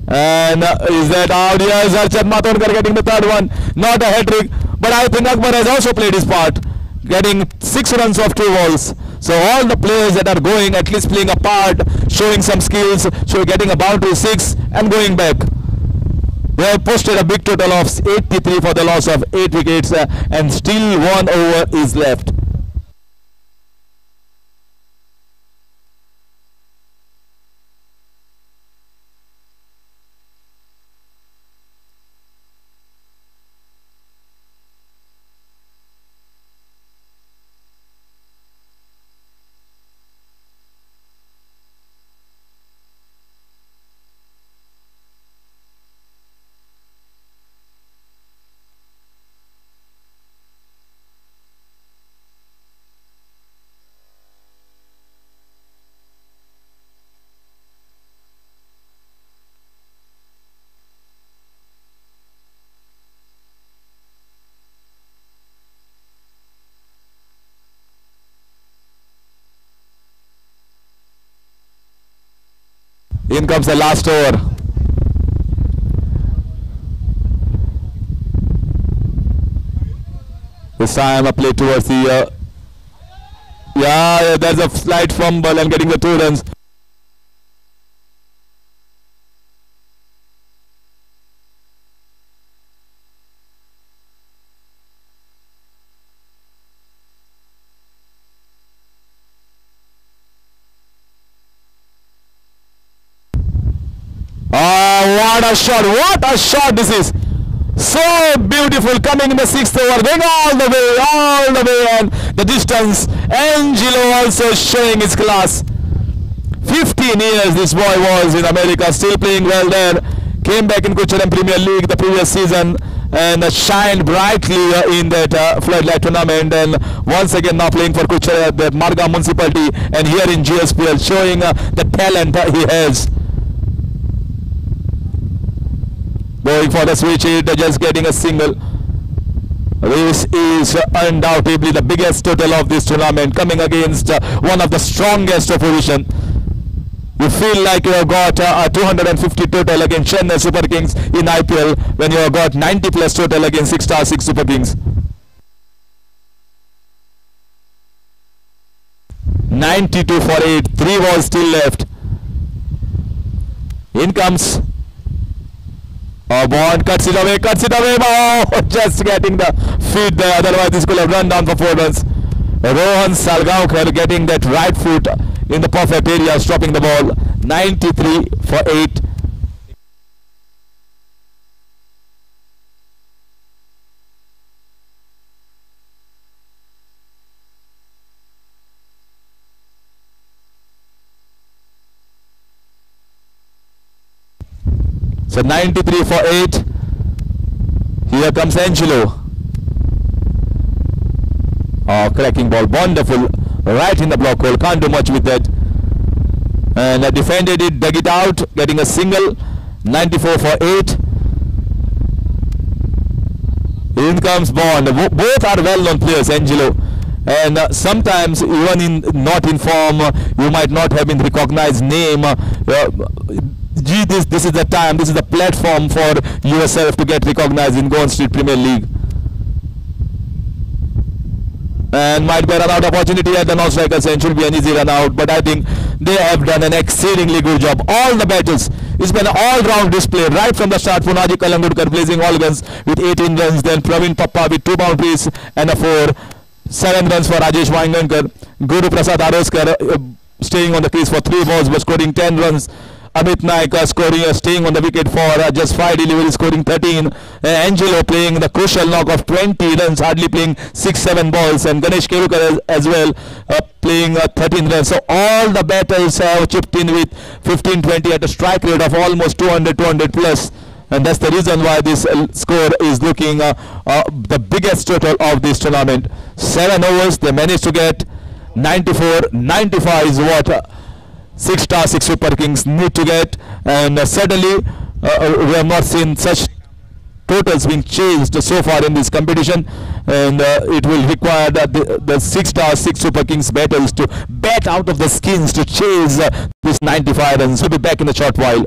Speaker 3: And is that out? Yes, Harshan Matonkar getting the third one. Not a hat-trick, but I think Akbar has also played his part, getting 6 runs off 2 balls. So all the players that are going, at least playing a part, showing some skills, getting a boundary 6 and going back. They have posted a big total of 83 for the loss of 8 wickets, and still 1 over is left. comes the last over. This time a play towards the yeah, there's a slight fumble and getting the 2 runs. Oh, what a shot! What a shot this is! So beautiful, coming in the 6th over, going all the way, and the distance. Angelo also showing his class. 15 years this boy was in America, still playing well there. Came back in Kucharam Premier League the previous season and shined brightly in that floodlight tournament, and once again now playing for Kucharam, the Marga municipality, and here in GSPL, showing the talent he has. Going for the switch hit, just getting a single. This is undoubtedly the biggest total of this tournament, coming against one of the strongest opposition. You feel like you have got a 250 total against Chennai Super Kings in IPL when you have got 90 plus total against 6-6 Super Kings. 92 for 8, 3 balls still left. In comes Bond, cuts it away, oh, just getting the feet there, otherwise this could have run down for 4 runs. Rohan Salgaonkar getting that right foot in the perfect area, stopping the ball. 93 for 8. So 93 for 8. Here comes Angelo. Oh, cracking ball, wonderful, right in the block hole, can't do much with that. And defended it, dug it out, getting a single. 94 for 8. In comes Bond. Both are well-known players, Angelo. And sometimes even in not in form, you might not have been recognized name. This is the time, this is the platform for yourself to get recognized in Goan Street Premier League. And might be a run out opportunity at the non-strikers, and should be an easy run out, but I think they have done an exceedingly good job. All the battles, it's been an all-round display right from the start. Punaji Kalangudkar blazing all guns with 18 runs, then Praveen Pappa with 2 boundaries and a 4. 7 runs for Rajesh Wangankar. Guru Prasad Aroskar staying on the crease for 3 balls but scoring 10 runs. Amit Naik scoring, staying on the wicket for just 5 deliveries, scoring 13. Angelo playing the crucial knock of 20 runs, hardly playing 6-7 balls, and Ganesh Kerukar as well playing 13 runs. So all the battles have chipped in with 15-20 at a strike rate of almost 200 plus. And that's the reason why this score is looking the biggest total of this tournament. 7 overs, they managed to get 94. 95 is what 6-6 Super Kings need to get, and certainly we have not seen such totals being chased so far in this competition, and it will require the 6-6 Super Kings battles to bat out of the skins to chase this 95 runs. We'll be back in a short while.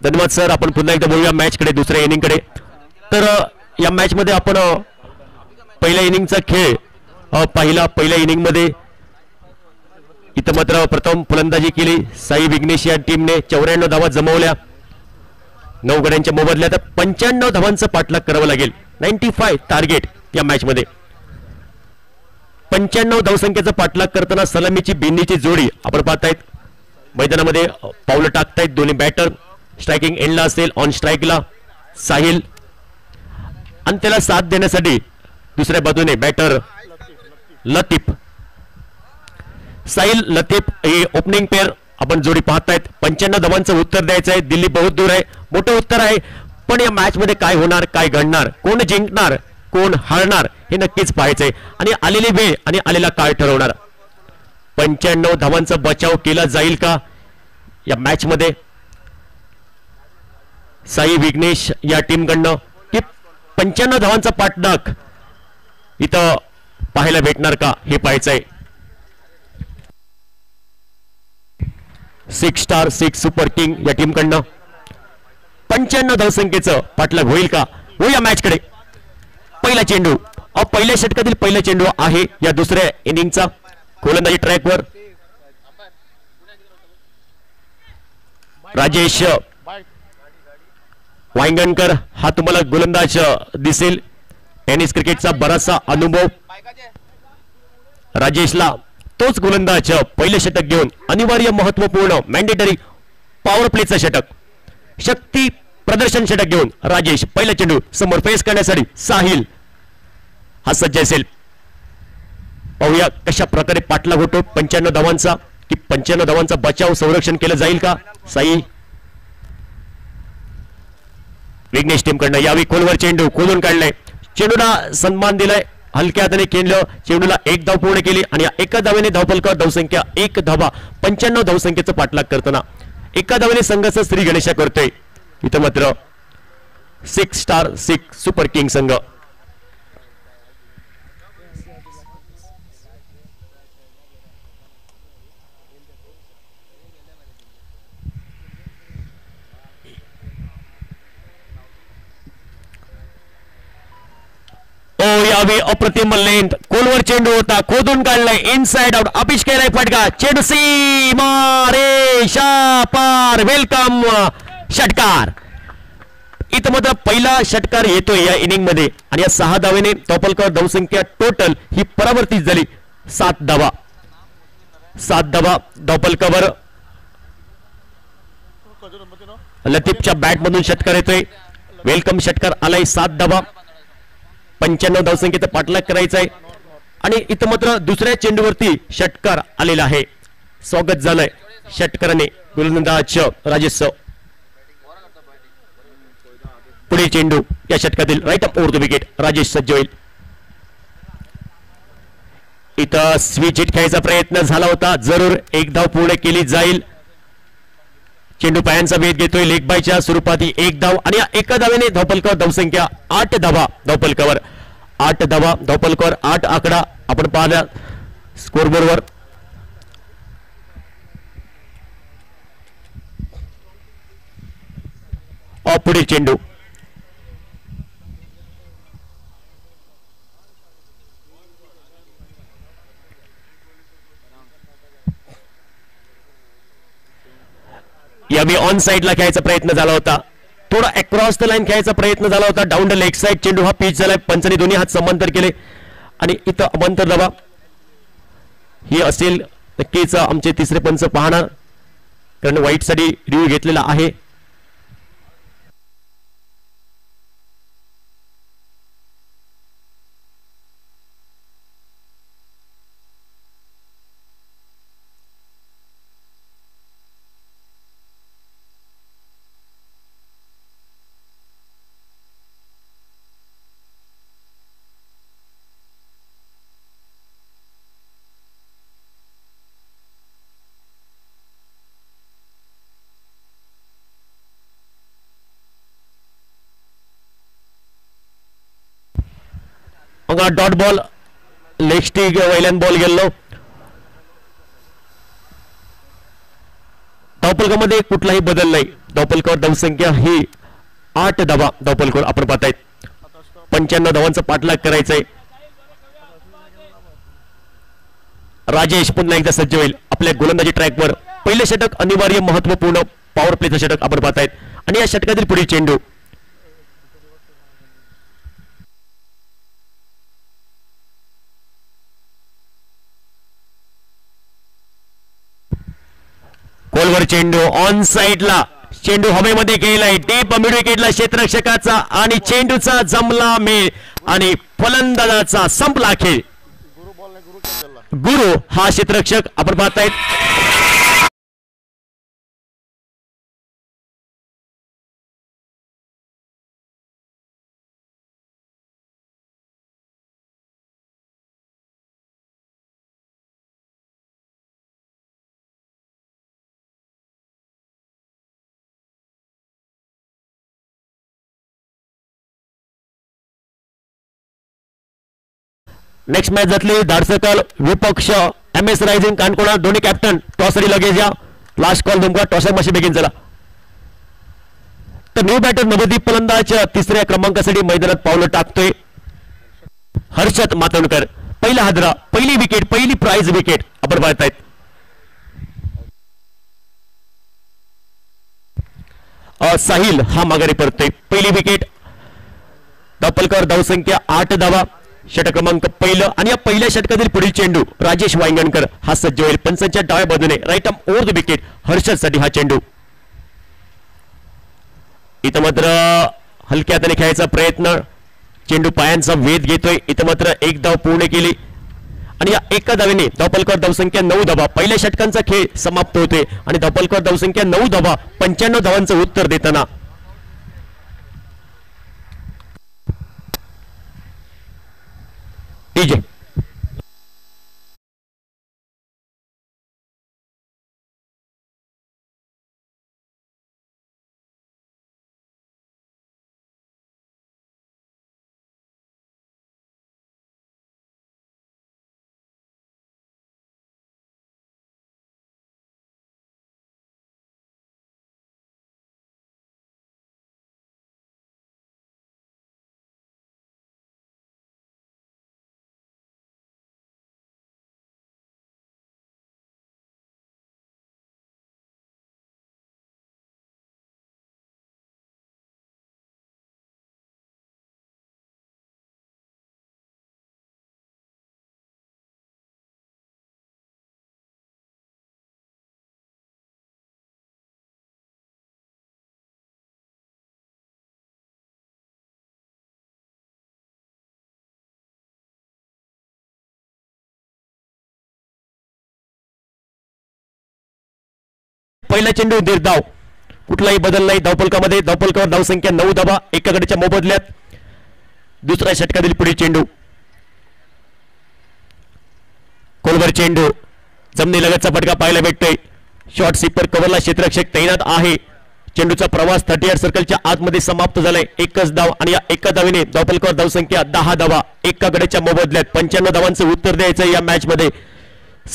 Speaker 1: धन्यवाद sir. आपण पुन्हा एकदा बोलूया match कडे, दुसऱ्या inning कडे. तर या मॅच मध्ये आपण पहिल्या इनिंगचा खेळ पाहिला. पहिल्या इनिंग मध्ये इथं मात्र प्रथम फलंदाजी केली साई विघ्नेश या टीमने 94 धावा जमवल्या 9 गड्यांच्या मोबदल्यात. 95 धावांचा पाठलाग करावा लागेल. 95 टार्गेट या मॅच मध्ये. 95 धावसंख्येचा पाठलाग करताना सलामीची बिन्नीची जोडी आपण पाहतायत मैदानामध्ये पावलं टाकतायत दोन्ही बॅटर. स्ट्रायकिंग एंडला असेल, ऑन स्ट्राईकला साहिल आणि त्याला साथ देण्यासाठी दुसऱ्या बाजूने बॅटर लतीफ. साहिल लतीफ ही ओपनिंग पेअर आपण जोडी पाहतायत. 95 धावांचं उत्तर द्यायचं आहे. दिल्ली बहुत दूर आहे, मोठं उत्तर आहे. पण या मॅच मध्ये काय होणार, काय घडणार, कोण जिंकणार, कोण हारणार हे नक्कीच पाहायचंय आणि आलेली वेळ आणि आलेला काळ ठरवणार. 95 धावांचा बचाव केला जाईल का या मॅच मध्ये साई विघ्नेश या टीमकडनं, की 95 धावांचा पाठलाग इथं पाहायला भेटणार का हे पाहायचंय. 6 स्टार 6 सुपर किंग या टीमकडनं 95 धावसंख्येचं पाठलाग होईल का. होईल मॅच कडे. पहिला चेंडू पहिल्या षटकातील पहिला चेंडू आहे या दुसऱ्या इनिंगचा. गोलंदाजी ट्रॅकवर राजेश वांगणकर हा तुम्हाला गोलंदाज दिसेल. टेनिस क्रिकेटचा बराचसा अनुभव. राजेशला तोच गोलंदाज पहिले षटक घेऊन अनिवार्य महत्वपूर्ण मॅन्डेटरी पॉवर प्लेचं षटक, शक्ती प्रदर्शन षटक घेऊन राजेश पहिला चेंडू समोर फेस करण्यासाठी साहिल हा सज्ज असेल. पाहूया कशा प्रकारे पाठलाग होतो 95 धावांचा, की 95 धावांचा बचाव संरक्षण केलं जाईल का. साई विघ्नेश टीमकडनं यावी खोलवर चेंडू खोलून काढलाय. चेंडूला सन्मान दिलाय, हलक्या हाताने खेळलं. चेंडूला 1 धाव पूर्ण केली आणि एका धावेने धावफलकावर धावसंख्या 1 धावा. 95 धावसंख्येचा पाठलाग करताना एका धावेने संघाचा श्री गणेशा करतोय. इथं मात्र 6 स्टार 6 सुपर किंग संघ. यावी अप्रतिम लेंथ, खोलवर चेंडू होता, खोदून काढलाय, इनसाइड आउट, अपिश केलाय फटका. चेंडू सीमा रेषा पार. वेलकम षटकार. इथं मात्र पहिला षटकार येतोय या इनिंग मध्ये आणि या 6 धावेने टॉपलकर धावसंख्या टोटल ही परावर्तित झाली. 7 धावा. 7 धावा टॉपलकर. लतीफच्या बॅट मधून षटकार येतोय. वेलकम षटकार आलाय. 7 धावा. 95 धावसंख्येचा पाठलाग करायचा आहे आणि इथं मात्र दुसऱ्या चेंडूवरती षटकार आलेला आहे. स्वागत झालंय षटकाराने गोलंदाज राजेश. पुढे चेंडू या षटकातील right up over the wicket. Rajesh सज्ज होईल. इथं स्विच हिट खेळायचा प्रयत्न झाला होता, जरूर 1 धाव पूर्ण केली जाईल. चेंडू पायांचा वेध घेतोय लेग बायच्या स्वरूपात 1 धाव आणि एका धावेने धावफलकावर धावसंख्या 8 धावा. धावफलकावर 8 धावा. धावफलकावर 8 आकडा आपण पाहिला स्कोरबोर्डवर. पुढे चेंडू यावी ऑन साइडला खेळायचा प्रयत्न झाला होता, थोडा अक्रॉस द लाईन खेळायचा प्रयत्न झाला होता. डाऊन द लेग साइड चेंडू हा पिच झालाय. पंचांनी दोन्ही हात समांतर केले आणि इथं अमांतर धावा ही असेल. नक्कीच आमचे तिसरे पंच पाहणार, कारण व्हाईट साठी रिव्ह्यू घेतलेला आहे. Dot ball leg stick Waylon ball गेलो. धावफलकामध्ये कुठलाही बदल नाही. धावफलकावर धावसंख्या ही 8 धावा धावफलकावर आपण पाहतायत 95 धावांचा पाठलाग करायचंय. राजेश पुन्हा एकदा सज्ज होईल आपल्या गोलंदाजी ट्रॅकवर. पहिले षटक अनिवार्य महत्वपूर्ण पॉवर प्लेचं षटक आपण पाहतायत आणि या षटकातील पुढील चेंडू गोलवर चेंडू ऑन साइडला चेंडू हवेमध्ये गेलाय डीप मिड विकेटला क्षेत्ररक्षकाचा आणि चेंडूचा जमला मेळ आणि फलंदाजाचा संपला खेळ. गुरु हा क्षेत्ररक्षक आपण पाहतायत. नेक्स्ट मॅच जातली धाडसकल विपक्ष एम एस रायझिंग काणकोणा दोन्ही कॅप्टन टॉसरी लगेच या लास्ट कॉल तुमका टॉसर माशी बेगीन चला. तर न्यू बॅटर नवदीप फलंदाज तिसऱ्या क्रमांकासाठी मैदानात पावलं टाकतोय. हर्षद मातोंडकर पहिला हादरा पहिली विकेट पहिली प्राइज विकेट आपण पाहतायत. साहिल हा माघारी परतोय पहिली विकेट. धावफलकावर धावसंख्या 8 धावा षटक क्रमांक पहिलं आणि या पहिल्या षटकातील पुढील चेंडू राजेश वांगणकर हा सज्ज होईल. पंचांच्या डाव्या बाजूने right arm over the wicket Harshad साठी हा चेंडू. इथं मात्र हलक्या हाताने खेळायचा प्रयत्न चेंडू पायांचा वेध घेतोय. इथं मात्र एक धाव पूर्ण केली आणि या एका धावेने धावफलकावर धावसंख्या 9 धावा पहिल्या षटकांचा खेळ समाप्त होते आणि धावफलकावर धावसंख्या 9 धावा 95 धावांचं उत्तर देताना टीजे पहिला चेंडू निर्धाव कुठलाही बदल नाही धावफलकामध्ये. धावफलकावर धावसंख्या 9 धावा एकाकडच्या मोबदल्यात. दुसऱ्या षटकातील पुढील चेंडू कोलवर चेंडू जमिनीलगतचा फटका पाहायला भेटतोय. शॉर्ट स्वीपर कव्हरला क्षेत्ररक्षक तैनात आहे. चेंडूचा प्रवास 38 सर्कलच्या आतमध्ये समाप्त झालाय. एकच धाव आणि या एका धावेने धावफलकावर धावसंख्या 10 धावा एकाकडेच्या मोबदल्यात 95 धावांचं उत्तर द्यायचं या मॅच मध्ये.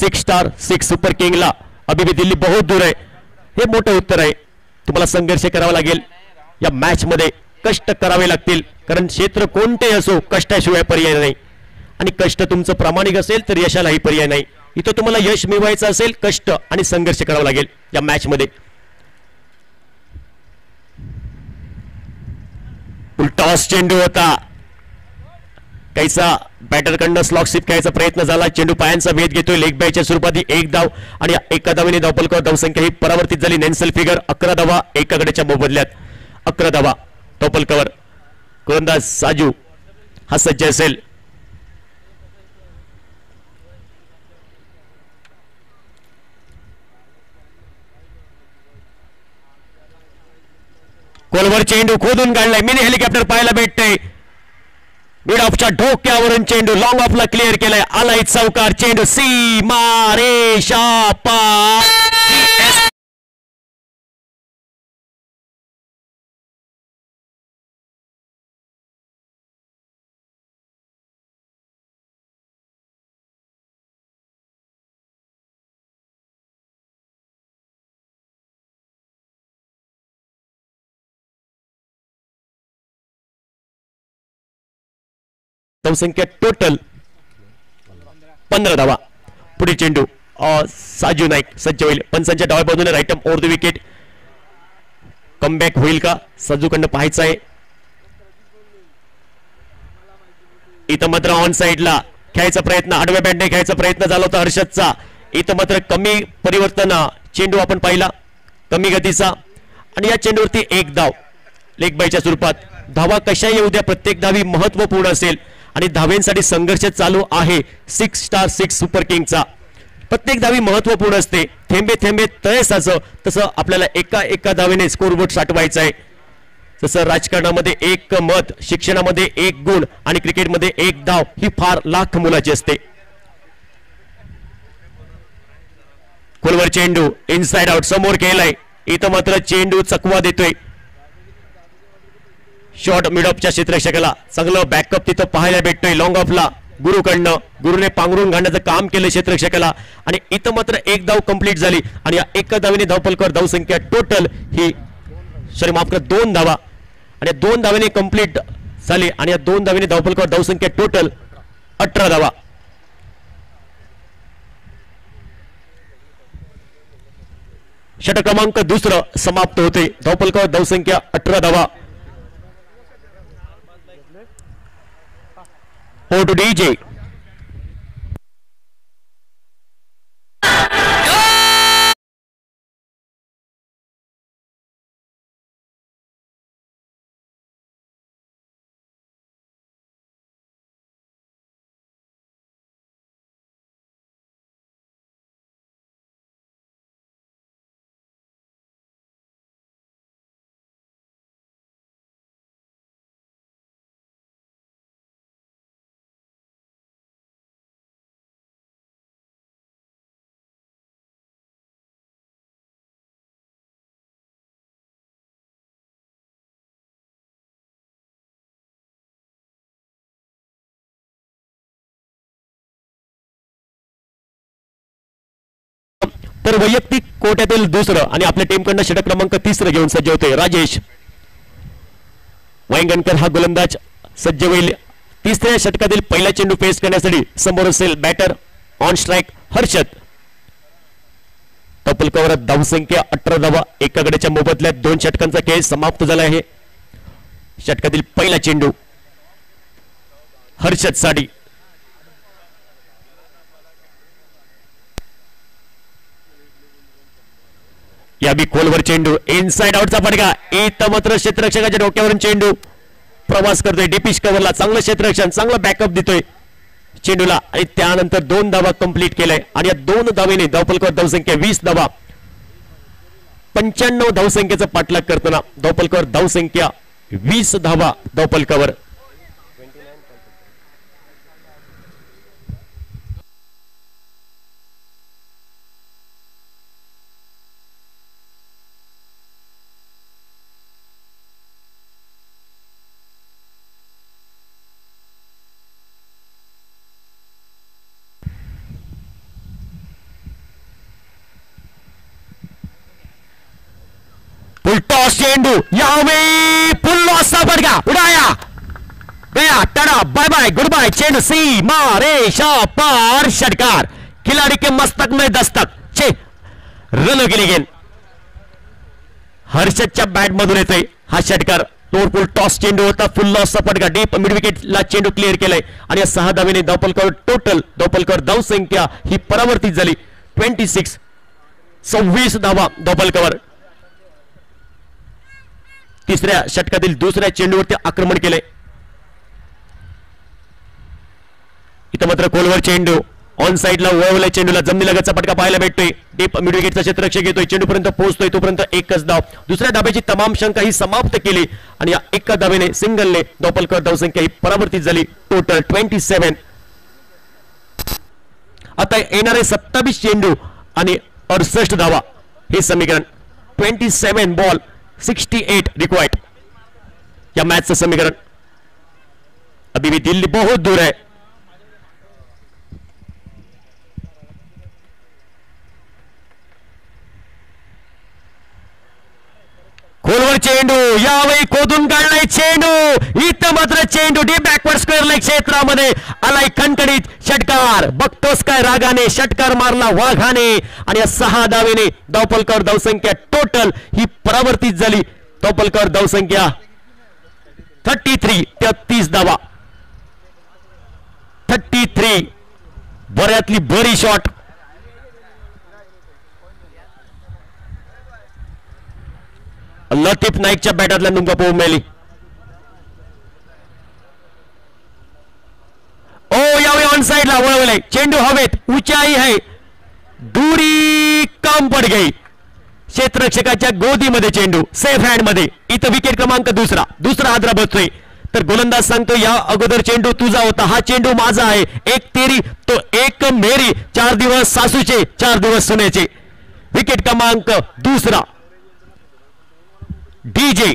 Speaker 1: 6 स्टार 6 सुपर किंगला अभी भी दिल्ली बहुत दूर आहे हे मोठं उत्तर आहे. तुम्हाला संघर्ष करावा लागेल या मॅच मध्ये कष्ट करावे लागतील कारण क्षेत्र कोणते असो कष्टाशिवाय पर्याय नाही आणि कष्ट तुमचं प्रामाणिक असेल तर यशालाही पर्याय नाही. इथं तुम्हाला यश मिळवायचं असेल कष्ट आणि संघर्ष करावा लागेल या मॅच मध्ये. टॉस चेंडू होता काहीसा बॅटरकडनं स्लॉक स्वीप खेळायचा प्रयत्न झाला. चेंडू पायांचा वेध घेतोय लेग बायच्या स्वरूपात एक धाव आणि एका धावेने धावफलकावर धावसंख्या ही परावर्तित झाली. नेन्सल फिगर 11 धावा एकाकडेच्या मोबदल्यात 11 धावा धावफलकावर. गोलंदाज साजू हा सज्ज असेल. कोलवर चेंडू खोदून काढलाय. मिनी हेलिकॉप्टर पाहायला भेटतंय. मिड ऑफच्या डोक्यावरून चेंडू लॉंग ऑफला क्लिअर केलाय. आलाय चौकार चेंडू सीमा रेषा पार. धावसंख्या टोटल 15 धावा. पुढे चेंडू साजू नाईक सज्ज होईल. पंचांच्या डाव्या बाजूने right over the wicket. Comeback होईल का साजूकडनं पाहायचं आहे. इथं मात्र ऑन साइडला खेळायचा प्रयत्न, आडव्या बॅटने खेळायचा प्रयत्न झाला होता हर्षदचा. इथं मात्र कमी परिवर्तन चेंडू आपण पाहिला, कमी गतीचा, आणि या चेंडूवरती एक धाव लेग बायच्या स्वरूपात. धावा कशा येऊ द्या, प्रत्येक धावी महत्वपूर्ण असेल आणि धावेंसाठी संघर्ष चालू आहे 6 स्टार 6 सुपर किंगचा. प्रत्येक धावी महत्वपूर्ण असते. थेंबे थेंबे तळे साचं, तसं आपल्याला एका एका धावेने स्कोरबोर्ड साठवायचा आहे. जसं राजकारणामध्ये एक मत, शिक्षणामध्ये एक गुण आणि क्रिकेटमध्ये एक धाव ही फार लाख मोलाची असते. खोलवर चेंडू इनसाइड आउट समोर केलाय. इथं मात्र चेंडू चकवा देतोय शॉर्ट मिड ऑफच्या क्षेत्ररक्षकाला. चांगलं बॅकअप तिथं पाहायला भेटतोय लॉंग ऑफला गुरुकडनं. गुरुने पांघरून घालण्याचं काम केलं क्षेत्ररक्षकाला आणि इथं मात्र एक धाव कंप्लीट झाली आणि या एका धावेने धावफलकावर धावसंख्या टोटल ही माफ करा 2 धावा आणि 2 धावेने कंप्लीट झाली आणि या 2 धावेने धावफलकावर धावसंख्या टोटल 18 धावा. षटक क्रमांक दुसरं समाप्त होते. धावफलकावर धावसंख्या 18 धावा. ओ टू डीजे. तर वैयक्तिक कोट्यातील दुसरं आणि आपल्या टीमकडनं षटक क्रमांक 3 घेऊन सज्ज होते राजेश वांगणकर. हा गोलंदाज सज्ज होईल. 3ऱ्या षटकातील पहिला चेंडू फेस करण्यासाठी समोर असेल बॅटर ऑन स्ट्राइक हर्षद. धावफलकावर धावसंख्या 18 धावा. एका गड्याच्या मोबदल्यात 2 षटकांचा खेळ समाप्त झाला आहे. षटकातील पहिला चेंडू हर्षद साठी. या बी खोलवर चेंडू इनसाइड आउटचा फटका. इथं मात्र क्षेत्ररक्षकाच्या डोक्यावरून चेंडू प्रवास करतोय डीपिश कव्हरला. चांगलं क्षेत्ररक्षण, चांगला बॅकअप देतोय चेंडूला आणि त्यानंतर 2 धावा कंप्लीट केलाय आणि या 2 धावेने धावफलकावर धावसंख्या 20 धावा. 95 धावसंख्येचा पाठलाग करताना धावफलकावर धावसंख्या 20 धावा धावफलकावर. टॉस चेंडू यावेळी पुल्लो असा फटका उडाया गया. टाटा बाय बाय गुड बाय. चेंडू सी मारे पार. षटकार खिलाड़ी के मस्तक में दस्तक. छे रन केली गेन. हर्षदच्या बॅट मधून येतोय हा षटकार. तोडफोड टॉस चेंडू होता. फुल्लो असा फटका डीप मिड विकेटला चेंडू क्लिअर केलाय आणि या 6 धावेने धावफलकावर टोटल धावफलकावर धावसंख्या ही परावर्तित झाली 26 धावा धावफलकावर. 3ऱ्या षटकातील 2ऱ्या चेंडूवरती आक्रमण केलंय. इथं मात्र खोलवर चेंडू ऑन साइडला वळवल्या चेंडूला जमिनीलगतचा फटका पाहायला भेटतोय. डीप मिड विकेटचा क्षेत्ररक्षक येतोय. चेंडूपर्यंत पोहोचतोय तोपर्यंत एकच धाव. दुसऱ्या धावेची तमाम शंका ही समाप्त केली आणि या एका धावेने सिंगलने धावफलकावर धावसंख्या ही परावर्तित झाली टोटल 27. आता येणारे 27 चेंडू आणि 68 धावा हे समीकरण 27 बॉल 68 रिक्वायर्ड या मैच समीकरण. अभी भी दिल्ली बहुत दूर है. खोलवर चेंडू यावेळी खोदून काढलाय चेंडू इथं मात्र चेंडू डी बॅकवर्ड स्क्वेअर लेग क्षेत्रामध्ये आलाय खणखणीत षटकार बघतोस काय रागाने षटकार मारला वाघाने आणि या 6 धावेने धावफलकावर धावसंख्या टोटल ही परावर्तित झाली धावफलकावर धावसंख्या 33 धावा 33 बऱ्यातली बरी शॉट लतीफ नाईकच्या बॅटातला नुंगा पोहून मिळाली ओ यावेळी ऑन साइडला वळवलंय चेंडू हवेत ऊंचाई है दूरी कम पड गई क्षेत्ररक्षकाच्या गोदीमध्ये चेंडू सेफ हँड मध्ये इथं विकेट क्रमांक दुसरा हादरा बसतोय तर गोलंदाज सांगतो या अगोदर चेंडू तुझा होता हा चेंडू माझा आहे एक तेरी तो एक मेरी 4 दिवस सासूचे 4 दिवस सुनेचे विकेट क्रमांक दुसरा डीजे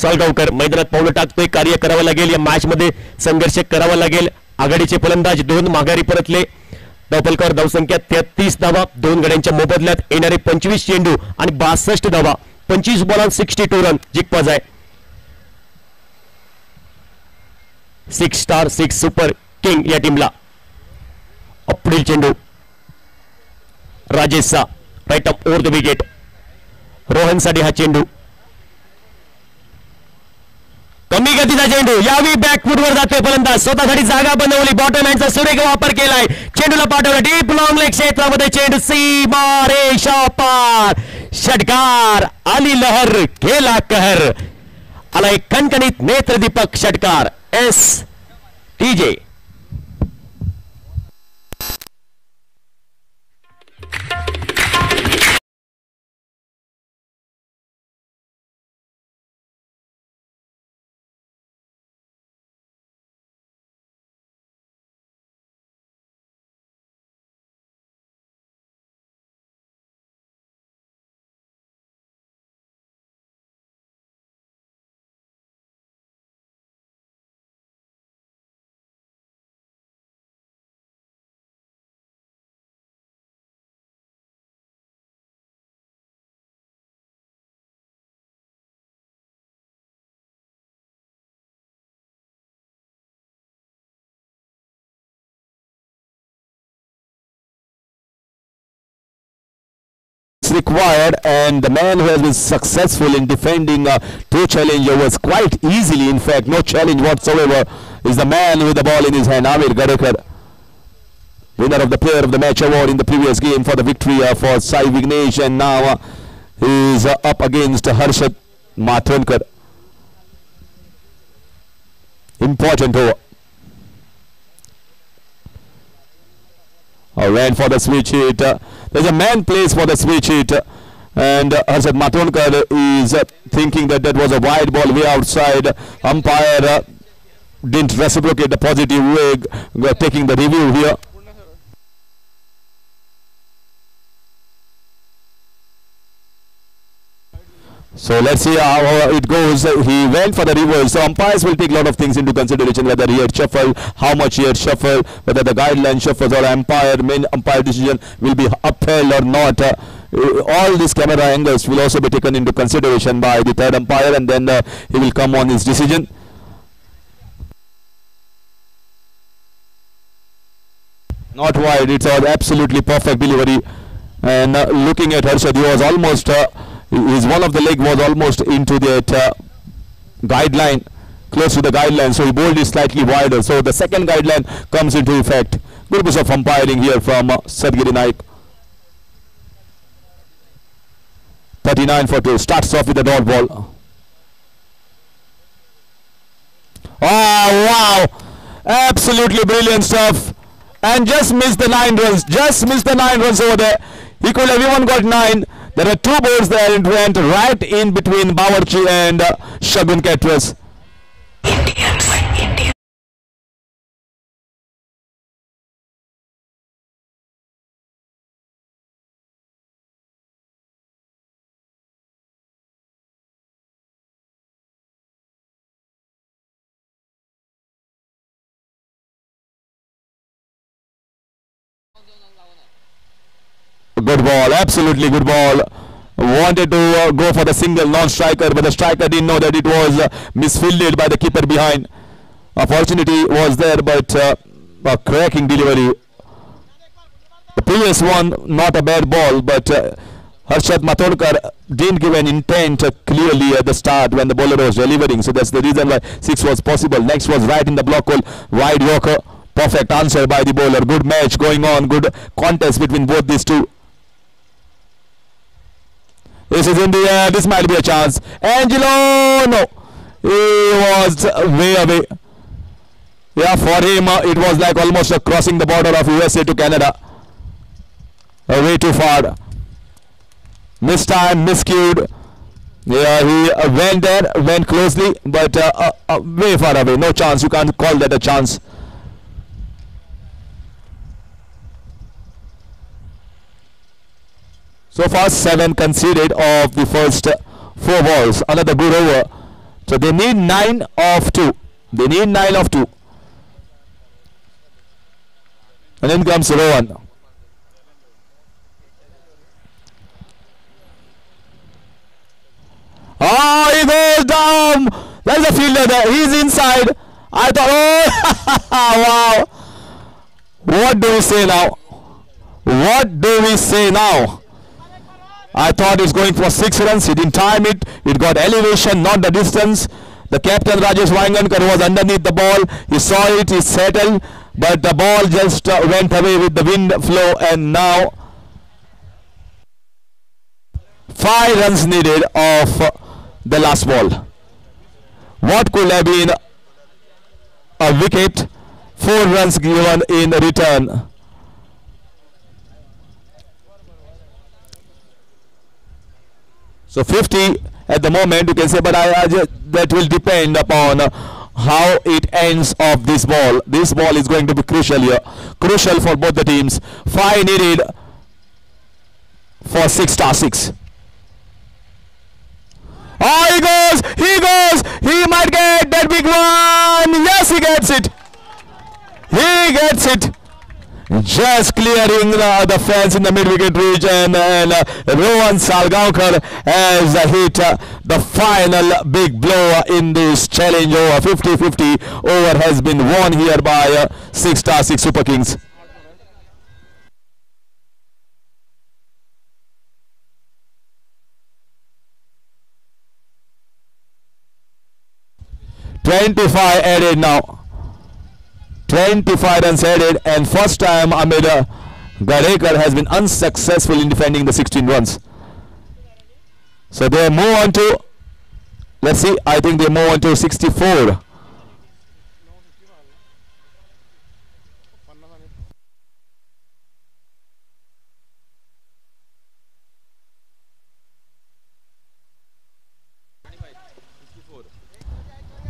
Speaker 1: सालगावकर मैदानात पावलं टाकतोय कार्य करावं लागेल या मॅच मध्ये संघर्ष करावा लागेल आघाडीचे फलंदाज 2 माघारी परतले धावफलकावर धावसंख्या 33 धावा 2 गड्यांच्या मोबदल्यात येणारे 25 चेंडू आणि 62 धावा 25 बॉलांत 62 रन जिंकपास आहे 6 स्टार 6 सुपर किंग या टीमला पुढील चेंडू राजेशचा right up over the wicket रोहनसाठी हा चेंडू कमी गतीचा चेंडू यावेळी बॅकफुटवर जातोय फलंदाज स्वतःसाठी जागा बनवली बॉटम हँडचा सुरेख वापर केलाय चेंडूला पाठवला डीप लॉंग लेग क्षेत्रामध्ये चेंडू सीमारेषा पार षटकार आली लहर गेला कहर आलाय कणकणीत नेत्रदीपक षटकार S TJ
Speaker 3: required and the man who has been successful in defending 2 challengers quite easily, in fact no challenge whatsoever, is the man with the ball in his hand, Amir Gadekar, winner of the player of the match award in the previous game for the victory for Sai Vignesh, and now he is up against Harshad Mathonkar. Important over. Ran for the switch hit. There's a man plays for the switch hit, and Harshad Mathonkar is thinking that that was a wide ball way outside. Umpire didn't reciprocate the positive way, taking the review here. So let's see how it goes. He went for the reverse. So umpires will take a lot of things into consideration, whether he had shuffled, how much he had shuffled, whether the guideline shuffles or main umpire decision will be upheld or not. All these camera angles will also be taken into consideration by the third umpire, and then he will come on his decision. Not wide. It's an absolutely perfect delivery. And looking at Harshad, he was almost one of the leg was almost into that guideline, close to the guideline, so he bowled it slightly wider, so the second guideline comes into effect. Good piece of umpiring here from Sadgiri Naik. 39 for 2. Starts off with the dot ball. Oh, wow. Absolutely brilliant stuff. And just missed the 9 runs. Just missed the 9 runs over there. He could have even got 9. There are 2 balls there. It went right in between Bawarchi and Shagun Katras. Good ball, absolutely good ball. Wanted to go for the single non-striker, but the striker didn't know that it was misfielded by the keeper behind. Opportunity was there, but a cracking delivery. The previous one, not a bad ball, but Harshad Matodkar didn't give an intent clearly at the start when the bowler was delivering. So that's the reason why 6 was possible. Next was right in the block hole, wide Yorker. Perfect answer by the bowler. Good match going on, good contest between both these two. This is in the air. This might be a chance. Angelo, no. He was way away. Yeah, for him, it was like almost crossing the border of USA to Canada. Way too far. Missed time, miscued. Yeah, he went there, went closely, but way far away. No chance. You can't call that a chance. So far 7 conceded of the first 4 balls. Another good over. So they need 9 of 2. They need 9 of 2. And in comes Rohan. Oh, he goes down. There's a fielder there. He's inside. I thought, oh, wow. What do we say now? What do we say now? I thought it's going for 6 runs. He didn't time it. It got elevation, not the distance. The captain Rajesh Wangankar was underneath the ball. He saw it, he settled, but the ball just went away with the wind flow, and now 5 runs needed of the last ball. What could have been a wicket? 4 runs given in return. So 50 at the moment, you can say, but that will depend upon how it ends of this ball. This ball is going to be crucial here. Crucial for both the teams. 5 needed for 6*6. Oh, he goes, he might get that big one. Yes, he gets it. He gets it. Just clearing the fence in the mid-wicket reach, and Rohan Salgaonkar has hit the final big blow in this challenge over. 50-50 over has been won here by 6*6 Super Kings. $25 added now. 25 runs added, and first time Ahmed Garekar has been unsuccessful in defending the 16 runs. So they move on to, let's see, I think they move on to 64.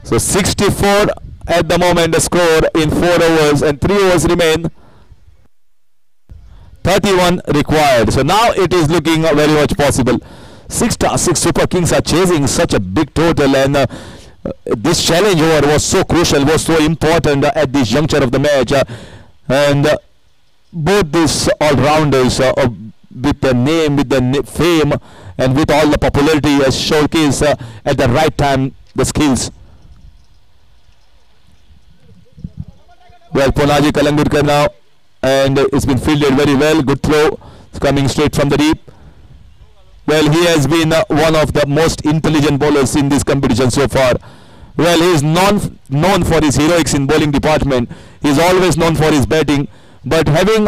Speaker 3: So 64 at the moment, the score in 4 overs, and 3 overs remain. 31 required. So now it is looking very much possible. 6*6 Super Kings are chasing such a big total, and this challenge over was so crucial, was so important at this juncture of the match. And both these all-rounders with the name, with the fame, and with all the popularity as showcase at the right time the skills. Well, Ponaji Kalangurkar now, and it's been fielded very well. Good throw. It's coming straight from the deep. Well, he has been one of the most intelligent bowlers in this competition so far. Well, he is known for his heroics in bowling department. He is always known for his batting, but having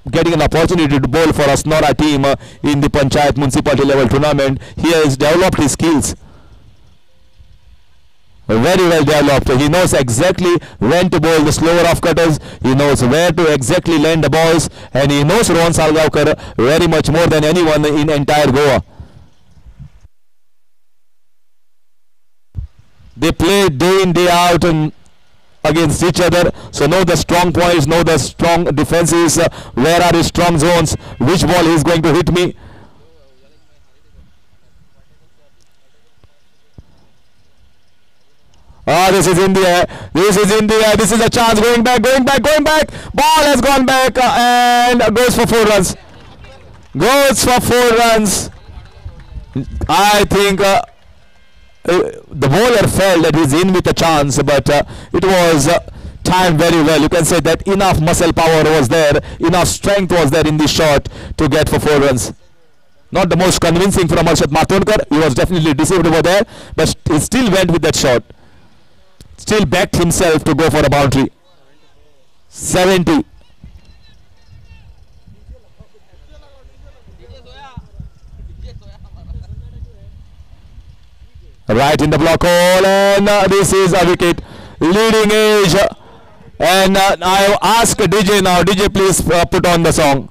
Speaker 3: getting an opportunity to bowl for a Snora team in the Panchayat municipality level tournament. He has developed his skills. Very well developed. He knows exactly when to bowl the slower off cutters. He knows where to exactly land the balls, and he knows Rohan Salgaonkar very much more than anyone in entire Goa. They play day in day out and against each other, so know the strong points, know the strong defenses, where are his strong zones, which ball he is going to hit me. Ah, this is India. This is India. This is a chance. Going back, going back, going back. Ball has gone back and goes for 4 runs. Goes for 4 runs. I think the bowler felt that he's in with a chance, but it was timed very well. You can say that enough muscle power was there, enough strength was there in this shot to get for 4 runs. Not the most convincing from Harshad Matondkar. He was definitely deceived over there, but he still went with that shot. Still backed himself to go for a boundary. 70. Right in the block hole, and this is a wicket. Leading edge. And I ask DJ now, DJ please put on the song.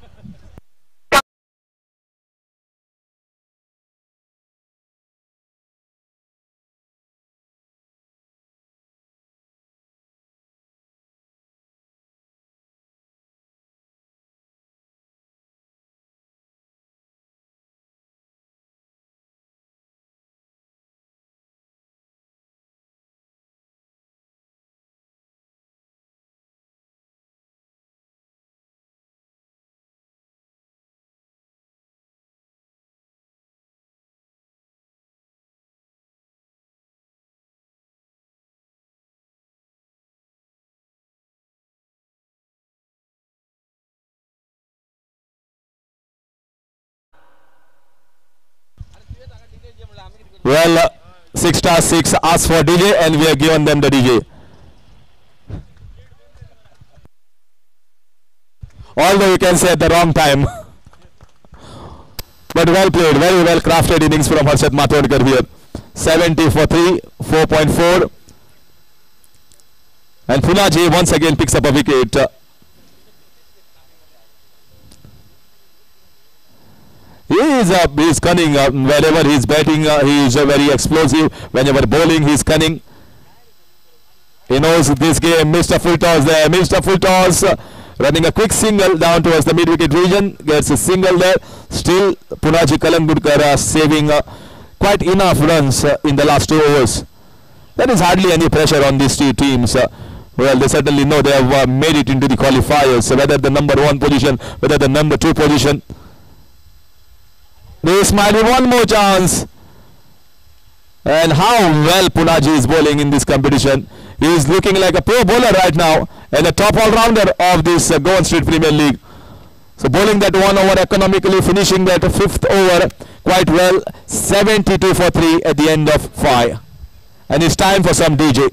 Speaker 3: Well, 6*6 asked for DJ and we have given them the DJ. Although you can say at the wrong time. But well played, very well crafted innings from Harshad Matondkar here. 70 for 3, 4.4. And Punaji once again picks up a wicket. He is cunning. Wherever he is batting, he is very explosive. Whenever bowling, he is cunning. He knows this game. Mr. Full Toss there. Mr. Full Toss running a quick single down towards the mid-wicket region. Gets a single there. Still, Punaji Kalangudkar saving quite enough runs in the last 2 overs. There is hardly any pressure on these two teams. Well, they certainly know they have made it into the qualifiers. Whether the number 1 position, whether the number 2 position. This might be one more chance. And how well Punaji is bowling in this competition. He is looking like a pro bowler right now and a top all-rounder of this Goan Street Premier League. So bowling that 1 over economically, finishing that 5th over quite well. 72 for 3 at the end of 5. And it's time for some DJ.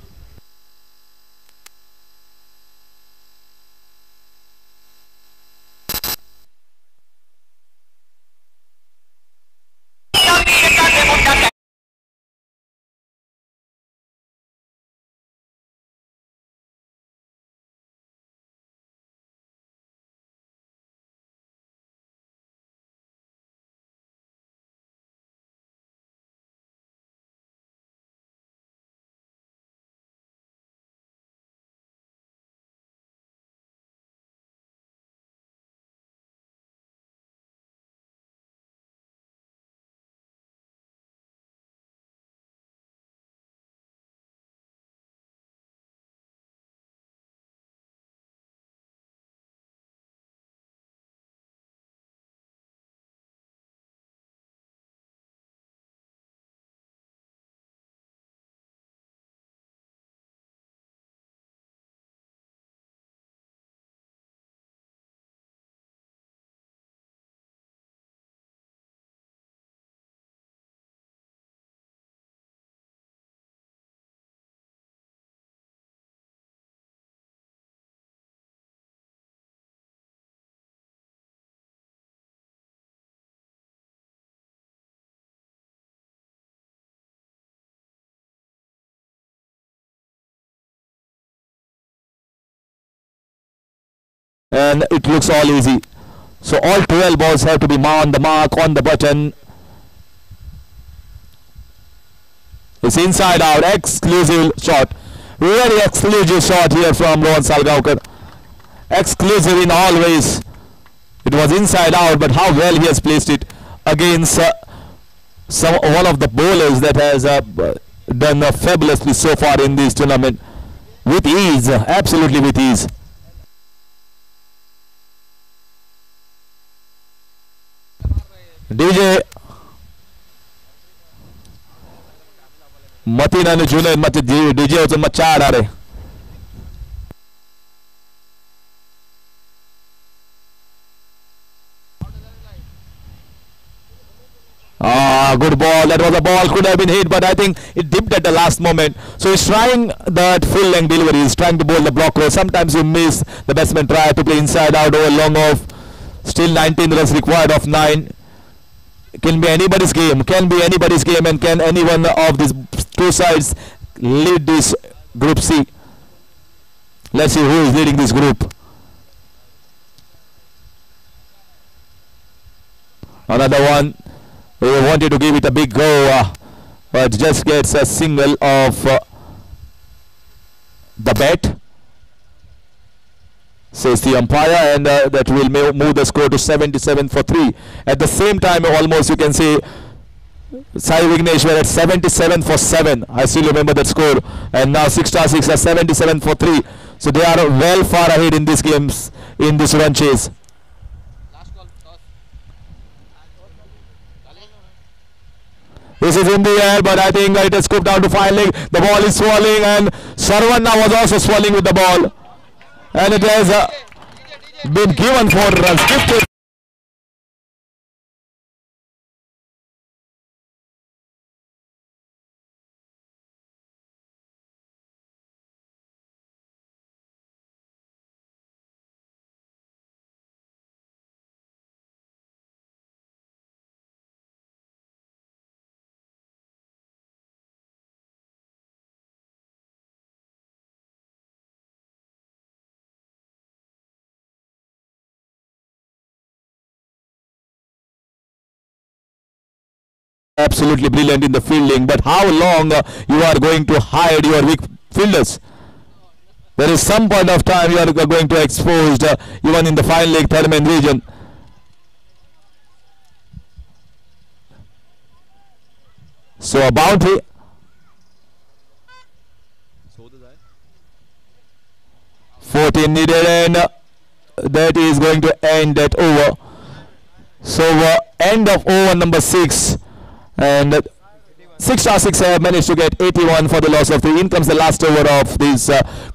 Speaker 3: and it looks all easy. So all 12 balls have to be on the mark, on the button. It's inside out, exclusive shot. Very exclusive shot here from Rohan Salgaonkar. Exclusive in all ways. It was inside out, but how well he has placed it against one of the bowlers that has done fabulously so far in this tournament. With ease, absolutely with ease. DJ Matina and Junaid Mati DJ was a machadare. Good ball. That was a ball, could have been hit, but I think it dipped at the last moment. So he's trying that full length delivery. He's trying to bowl the block roll. Sometimes you miss. The batsman try to play inside out over long off. Still 19 runs required of 9. Can be anybody's game. Can be anybody's game, and can any one of these two sides lead this Group C? Let's see who is leading this group. Another one. He wanted to give it a big go, but just gets a single of the bat, says the umpire, and that will move the score to 77 for 3. At the same time, almost you can say Sai Vignesh were at 77 for 7. I still remember that score, and now 6-6 are 77 for 3. So they are well far ahead in these games, in this run chase. This is in the air, but I think it has scooped down to final leg. The ball is swirling, and Sarvanna was also swirling with the ball. And it has been given 4 runs. Gifted. Absolutely brilliant in the fielding, but how long you are going to hide your weak fielders? There is some point of time you are going to expose even in the final leg tournament region. So a boundary. 14 needed, and that is going to end that over. So end of over number 6. And 6-6 have managed to get 81 for the loss of 3. In comes the last over of this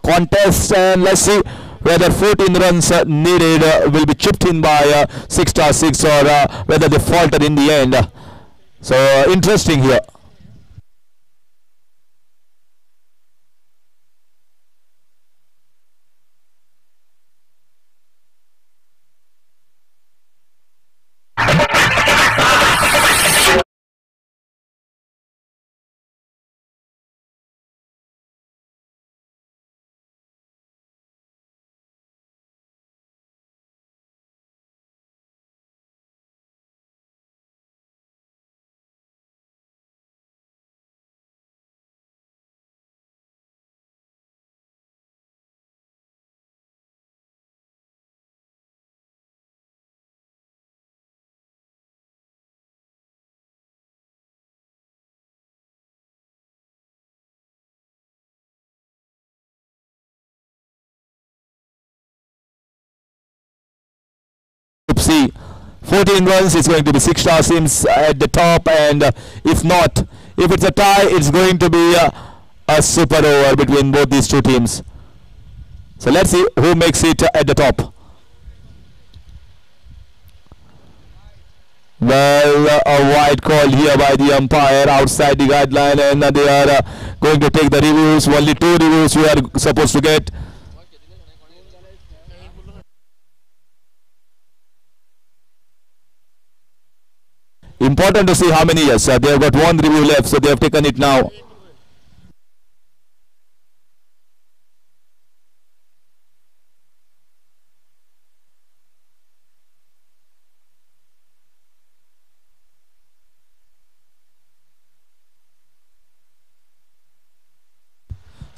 Speaker 3: contest, and let's see whether 14 runs needed will be chipped in by 6-6 or whether they falter in the end. So interesting here. See, 14 runs is going to be 6-6 at the top, and if not, if it's a tie, it's going to be a super over between both these two teams. So let's see who makes it at the top. Well, a wide call here by the umpire outside the guideline, and they are going to take the reviews. Only 2 reviews we are supposed to get. Important to see how many. Yes, they have got 1 review left, so they have taken it now.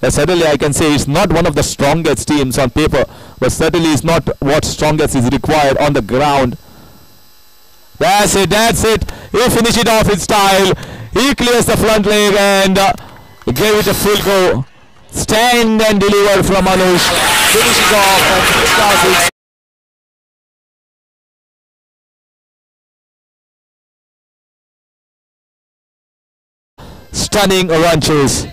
Speaker 3: Certainly I can say it's not one of the strongest teams on paper, but certainly it's not what strongest is required on the ground. That's it, that's it. He finished it off in style. He clears the front leg and gave it a full go. Stand and deliver from Anush. Finishes off and passes. Stunning run chase.